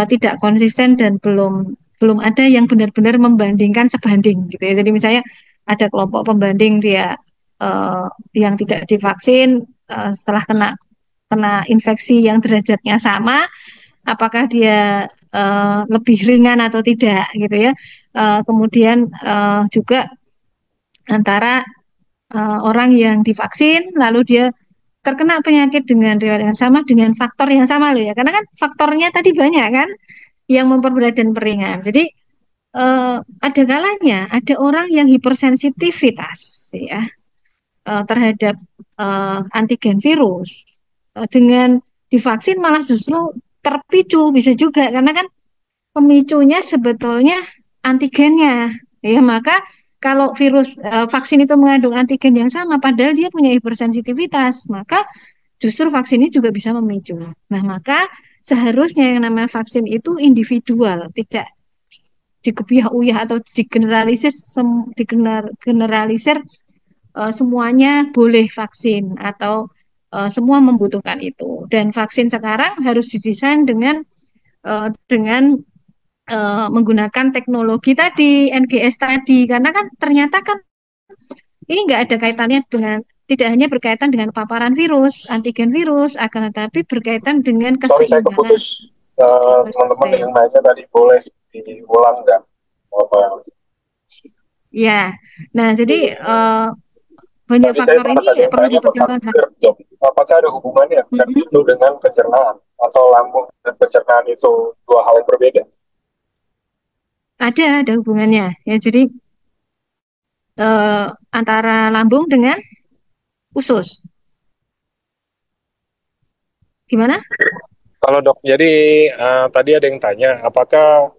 tidak konsisten dan belum belum ada yang benar-benar membandingkan sebanding, gitu ya. Jadi misalnya ada kelompok pembanding dia eh, yang tidak divaksin setelah kena kena infeksi yang derajatnya sama, apakah dia lebih ringan atau tidak gitu ya. Kemudian juga antara orang yang divaksin lalu dia terkena penyakit dengan riwayat yang sama dengan faktor yang sama loh ya. Karena kan faktornya tadi banyak kan yang memperberat dan peringan. Jadi ada kalanya ada orang yang hipersensitivitas ya terhadap antigen virus. Dengan divaksin malah justru terpicu bisa juga karena kan pemicunya sebetulnya antigennya. Ya, maka kalau virus vaksin itu mengandung antigen yang sama padahal dia punya hipersensitivitas, maka justru vaksin ini juga bisa memicu. Nah, maka seharusnya yang namanya vaksin itu individual, tidak dikebiah-uyah atau digeneralisir semuanya boleh vaksin atau semua membutuhkan itu. Dan vaksin sekarang harus didesain dengan menggunakan teknologi tadi, NGS tadi, karena kan ternyata kan ini nggak ada kaitannya dengan tidak hanya berkaitan dengan paparan virus, antigen virus, akan tetapi berkaitan dengan Sorry saya keseimbangan keputus. Teman-teman ekosistem. yang nanya tadi boleh diulang nggak? Apa? Ya, nah jadi banyak Tadi saya faktor sempat ini ada yang perlu tanya tentang dipertimbangkan. GERD, dok. Apakah ada hubungannya GERD Mm-mm. itu dengan pencernaan atau lambung dan pencernaan itu dua hal yang berbeda? Ada hubungannya. Ya, jadi antara lambung dengan usus. Gimana? Kalau dok, jadi tadi ada yang tanya, apakah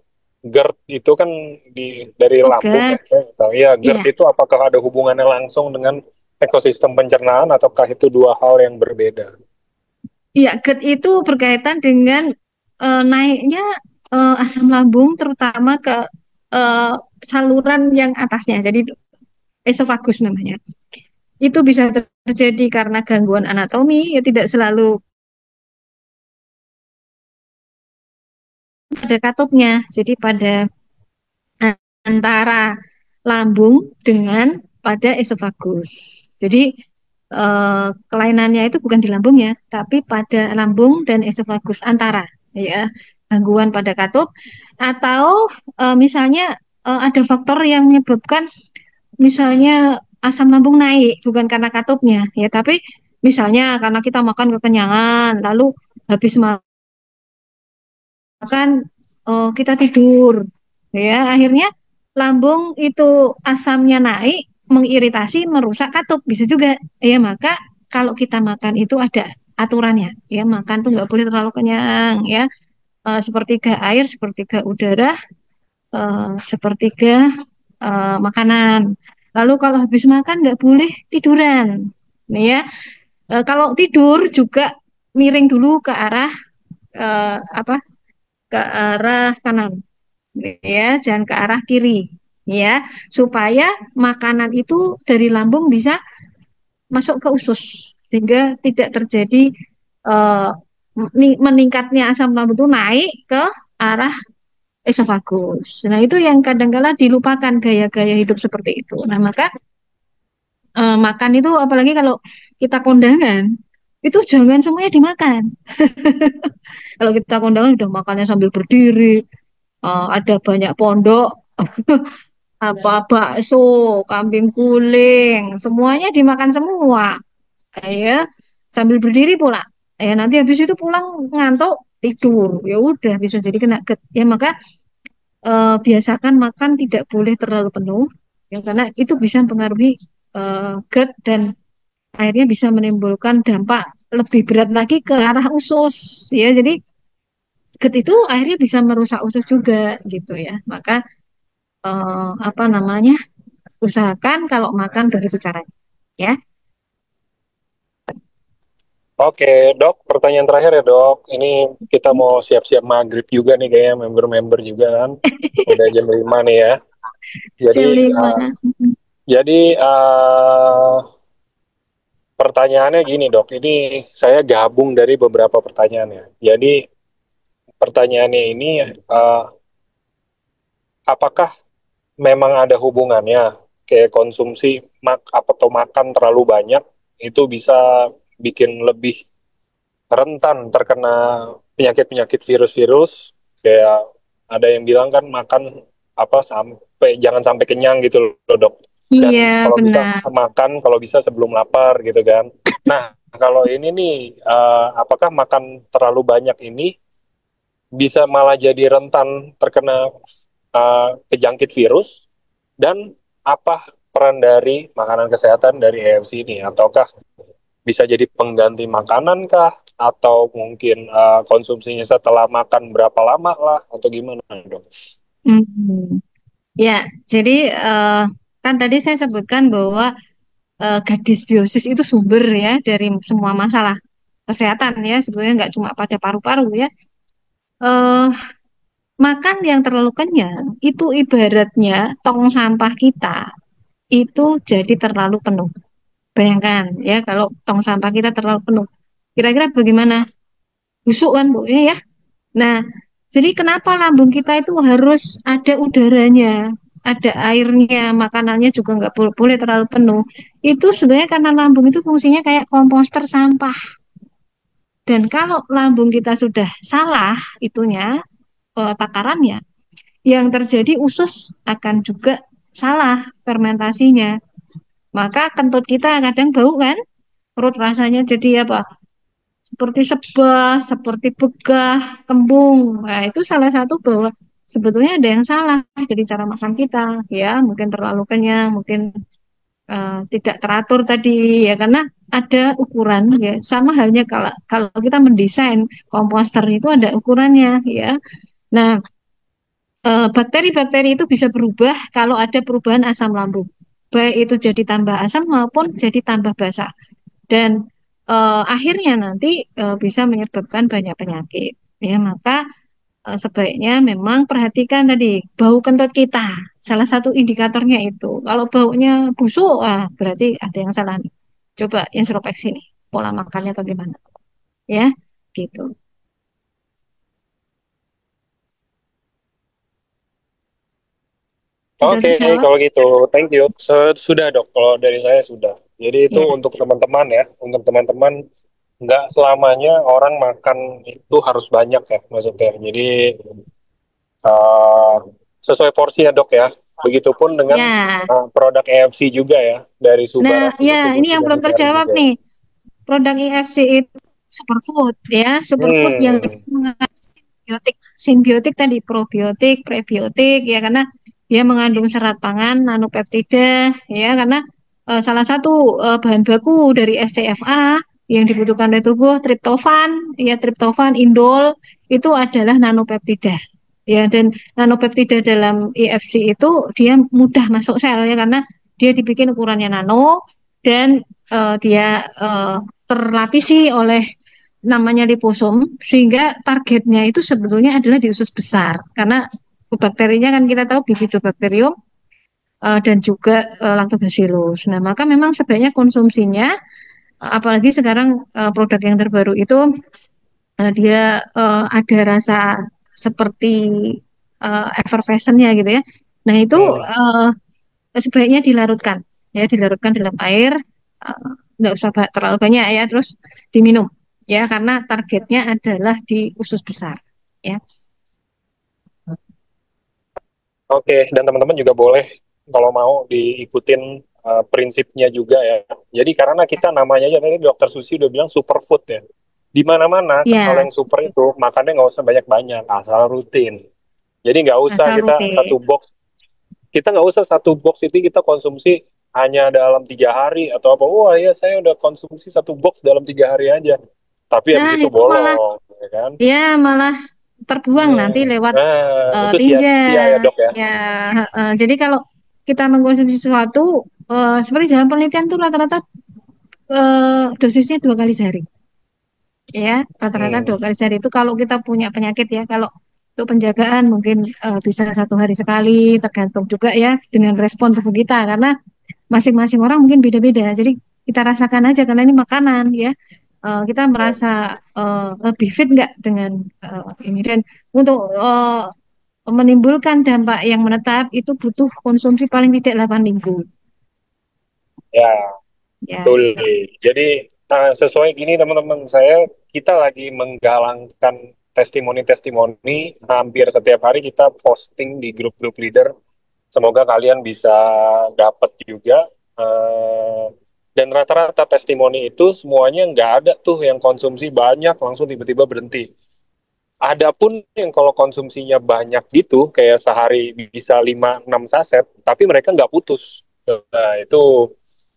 GERD itu kan dari lambung Oke, ya? Iya, GERD iya. itu apakah ada hubungannya langsung dengan ekosistem pencernaan ataukah itu dua hal yang berbeda? Iya, GERD itu berkaitan dengan naiknya asam lambung terutama ke eh, saluran yang atasnya. Jadi esofagus namanya. Itu bisa terjadi karena gangguan anatomi, ya tidak selalu pada katupnya. Jadi pada antara lambung dengan pada esofagus. Jadi kelainannya itu bukan di lambung ya, tapi pada lambung dan esofagus antara ya, gangguan pada katup atau misalnya ada faktor yang menyebabkan misalnya asam lambung naik bukan karena katupnya ya, tapi misalnya karena kita makan kekenyangan lalu habis makan kita tidur ya, akhirnya lambung itu asamnya naik mengiritasi merusak katup bisa juga ya. Maka kalau kita makan itu ada aturannya ya, makan tuh nggak boleh terlalu kenyang ya. Sepertiga air, sepertiga udara, sepertiga makanan. Lalu kalau habis makan nggak boleh tiduran nih ya. Kalau tidur juga miring dulu ke arah apa, ke arah kanan ya, jangan ke arah kiri ya, supaya makanan itu dari lambung bisa masuk ke usus sehingga tidak terjadi eh, meningkatnya asam lambung itu naik ke arah esofagus. Nah, itu yang kadang-kala dilupakan gaya-gaya hidup seperti itu. Nah, maka makan itu apalagi kalau kita kondangan itu jangan semuanya dimakan. Kalau kita kondangan udah makannya sambil berdiri, ada banyak pondok, apa bakso, kambing guling, semuanya dimakan semua. Ya, sambil berdiri pula. Ya, nanti habis itu pulang ngantuk tidur. Ya udah bisa jadi kena GERD. Ya, maka biasakan makan tidak boleh terlalu penuh. Ya, karena itu bisa mempengaruhi GERD dan akhirnya bisa menimbulkan dampak lebih berat lagi ke arah usus. Ya, jadi GERD itu akhirnya bisa merusak usus juga gitu ya. Maka apa namanya? Usahakan kalau makan begitu caranya. Ya. Oke, Dok, pertanyaan terakhir ya, Dok. Ini kita mau siap-siap maghrib juga nih kayaknya, member-member juga kan. Udah jam 5 nih ya. Jadi, Jam 5. pertanyaannya gini, Dok. Ini saya gabung dari beberapa pertanyaannya. Jadi, pertanyaannya ini, uh, apakah memang ada hubungannya kayak konsumsi atau makan terlalu banyak itu bisa bikin lebih rentan terkena penyakit-penyakit virus-virus, kayak ada yang bilang kan makan apa sampai jangan sampai kenyang gitu loh, Dok. Iya, Dan kalau bisa benar. makan kalau bisa sebelum lapar gitu kan. Nah, kalau ini nih apakah makan terlalu banyak ini bisa malah jadi rentan terkena kejangkit virus, dan apa peran dari makanan kesehatan dari AFC ini, ataukah bisa jadi pengganti makanan kah, atau mungkin konsumsinya setelah makan berapa lama lah, atau gimana, Dok? Hmm. Ya, jadi kan tadi saya sebutkan bahwa gadis biosis itu sumber ya dari semua masalah kesehatan ya. Sebenarnya nggak cuma pada paru-paru ya. Eh, Makan yang terlalu kenyang itu ibaratnya tong sampah kita itu jadi terlalu penuh. Bayangkan ya kalau tong sampah kita terlalu penuh. Kira-kira bagaimana? Busuk kan Bu ya? Nah, jadi kenapa lambung kita itu harus ada udaranya, ada airnya, makanannya juga nggak boleh terlalu penuh. Itu sebenarnya karena lambung itu fungsinya kayak komposter sampah. Dan kalau lambung kita sudah salah itunya, takarannya, yang terjadi usus akan juga salah fermentasinya. Maka kentut kita kadang bau kan, perut rasanya jadi apa? Seperti sebah, seperti begah, kembung. Nah, itu salah satu bahwa sebetulnya ada yang salah dari cara makan kita, ya. Mungkin terlalu kenyang, mungkin tidak teratur tadi, ya. Karena ada ukuran, ya. Sama halnya kalau kalau kita mendesain komposter itu ada ukurannya, ya. Nah, bakteri-bakteri itu bisa berubah kalau ada perubahan asam lambung. Baik itu jadi tambah asam maupun jadi tambah basa. Dan akhirnya nanti bisa menyebabkan banyak penyakit. Ya, maka sebaiknya memang perhatikan tadi bau kentut kita. Salah satu indikatornya itu. Kalau baunya busuk, berarti ada yang salah nih. Coba introspeksi nih, pola makannya atau gimana. Ya, gitu. Sudah Oke, terjawab? kalau gitu, thank you. Sudah dok, kalau dari saya sudah. Jadi itu Ya. untuk teman-teman ya, untuk teman-teman nggak selamanya orang makan itu harus banyak ya, maksudnya. Jadi uh, sesuai porsi ya dok ya. Begitupun dengan Ya. produk EFC juga ya, dari Nah, Subara ya Food ini itu yang sudah belum dicari terjawab juga. nih. Produk IFC itu superfood ya, superfood yang Hmm, mengandung simbiotik, simbiotik tadi probiotik, prebiotik ya karena dia mengandung serat pangan, nanopeptida ya karena salah satu bahan baku dari SCFA yang dibutuhkan oleh tubuh triptofan ya triptofan, indol itu adalah nanopeptida. Ya, dan nanopeptida dalam IFC itu dia mudah masuk sel ya karena dia dibikin ukurannya nano dan dia terlapisi oleh namanya liposom sehingga targetnya itu sebetulnya adalah di usus besar karena bakterinya kan kita tahu bifidobakterium dan juga lactobacillus. Nah, maka memang sebaiknya konsumsinya apalagi sekarang produk yang terbaru itu dia ada rasa seperti effervescent-nya gitu ya. Nah, itu hmm. sebaiknya dilarutkan ya dilarutkan dalam air eh, nggak usah terlalu banyak ya terus diminum ya karena targetnya adalah di usus besar ya. Oke, dan teman-teman juga boleh kalau mau diikutin prinsipnya juga ya. Jadi karena kita namanya aja tadi Dokter Susi udah bilang superfood ya. Di mana-mana kalau Ya, yang super itu makannya nggak usah banyak-banyak, asal rutin. Jadi nggak usah asal kita rutin. satu box, kita nggak usah satu box itu kita konsumsi hanya dalam 3 hari atau apa. Wah ya saya udah konsumsi satu box dalam 3 hari aja. Tapi habis Nah, itu itu malah bolong, ya kan? ya malah terbuang Nah, nanti lewat itu tinja sia-sia ya dok ya. ya. Jadi kalau kita mengkonsumsi sesuatu seperti dalam penelitian tuh rata-rata dosisnya 2 kali sehari. Ya rata-rata Hmm, 2 kali sehari itu kalau kita punya penyakit ya kalau untuk penjagaan mungkin bisa 1 hari sekali tergantung juga ya dengan respon tubuh kita karena masing-masing orang mungkin beda-beda jadi kita rasakan aja karena ini makanan ya. Kita merasa lebih fit nggak dengan ini dan untuk menimbulkan dampak yang menetap itu butuh konsumsi paling tidak 8 minggu ya. ya. Betul. Jadi sesuai gini teman-teman saya kita lagi menggalangkan testimoni-testimoni hampir setiap hari kita posting di grup-grup leader. Semoga kalian bisa dapat juga. eh, dan rata-rata testimoni itu semuanya nggak ada tuh yang konsumsi banyak langsung tiba-tiba berhenti. Ada pun yang kalau konsumsinya banyak gitu, kayak sehari bisa 5-6 saset, tapi mereka nggak putus. Nah, itu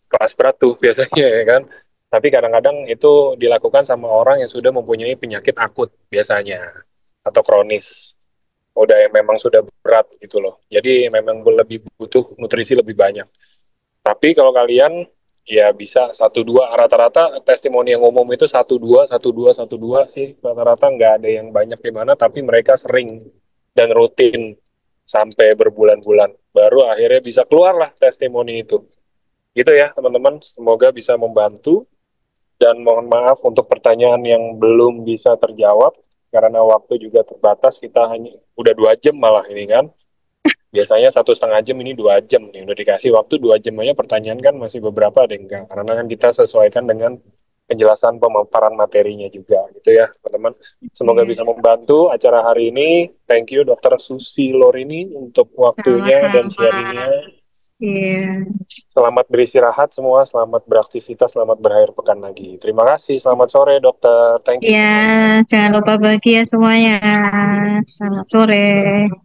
kelas berat tuh biasanya ya kan. Tapi kadang-kadang itu dilakukan sama orang yang sudah mempunyai penyakit akut biasanya atau kronis. Udah yang memang sudah berat gitu loh. Jadi memang lebih butuh nutrisi lebih banyak. Tapi kalau kalian ya bisa satu dua rata-rata testimoni yang umum itu satu dua sih rata-rata nggak ada yang banyak di mana tapi mereka sering dan rutin sampai berbulan-bulan baru akhirnya bisa keluar lah testimoni itu. Gitu ya, teman-teman. Semoga bisa membantu. Dan mohon maaf untuk pertanyaan yang belum bisa terjawab, karena waktu juga terbatas. Kita hanya udah 2 jam malah ini kan. Biasanya 1,5 jam, ini 2 jam nih. Udah dikasih waktu 2 jam aja, pertanyaan kan masih beberapa ada yang enggak. Karena kan kita sesuaikan dengan penjelasan pemaparan materinya juga. Gitu ya, teman-teman. Semoga Ya, bisa membantu acara hari ini. Thank you, Dokter Susi Lorini, untuk waktunya dan sama-sama. sharingnya. Iya. Selamat beristirahat semua, selamat beraktivitas, selamat berakhir pekan lagi. Terima kasih, selamat sore dokter. Thank you Ya, semuanya. jangan lupa bahagia semuanya. Selamat sore.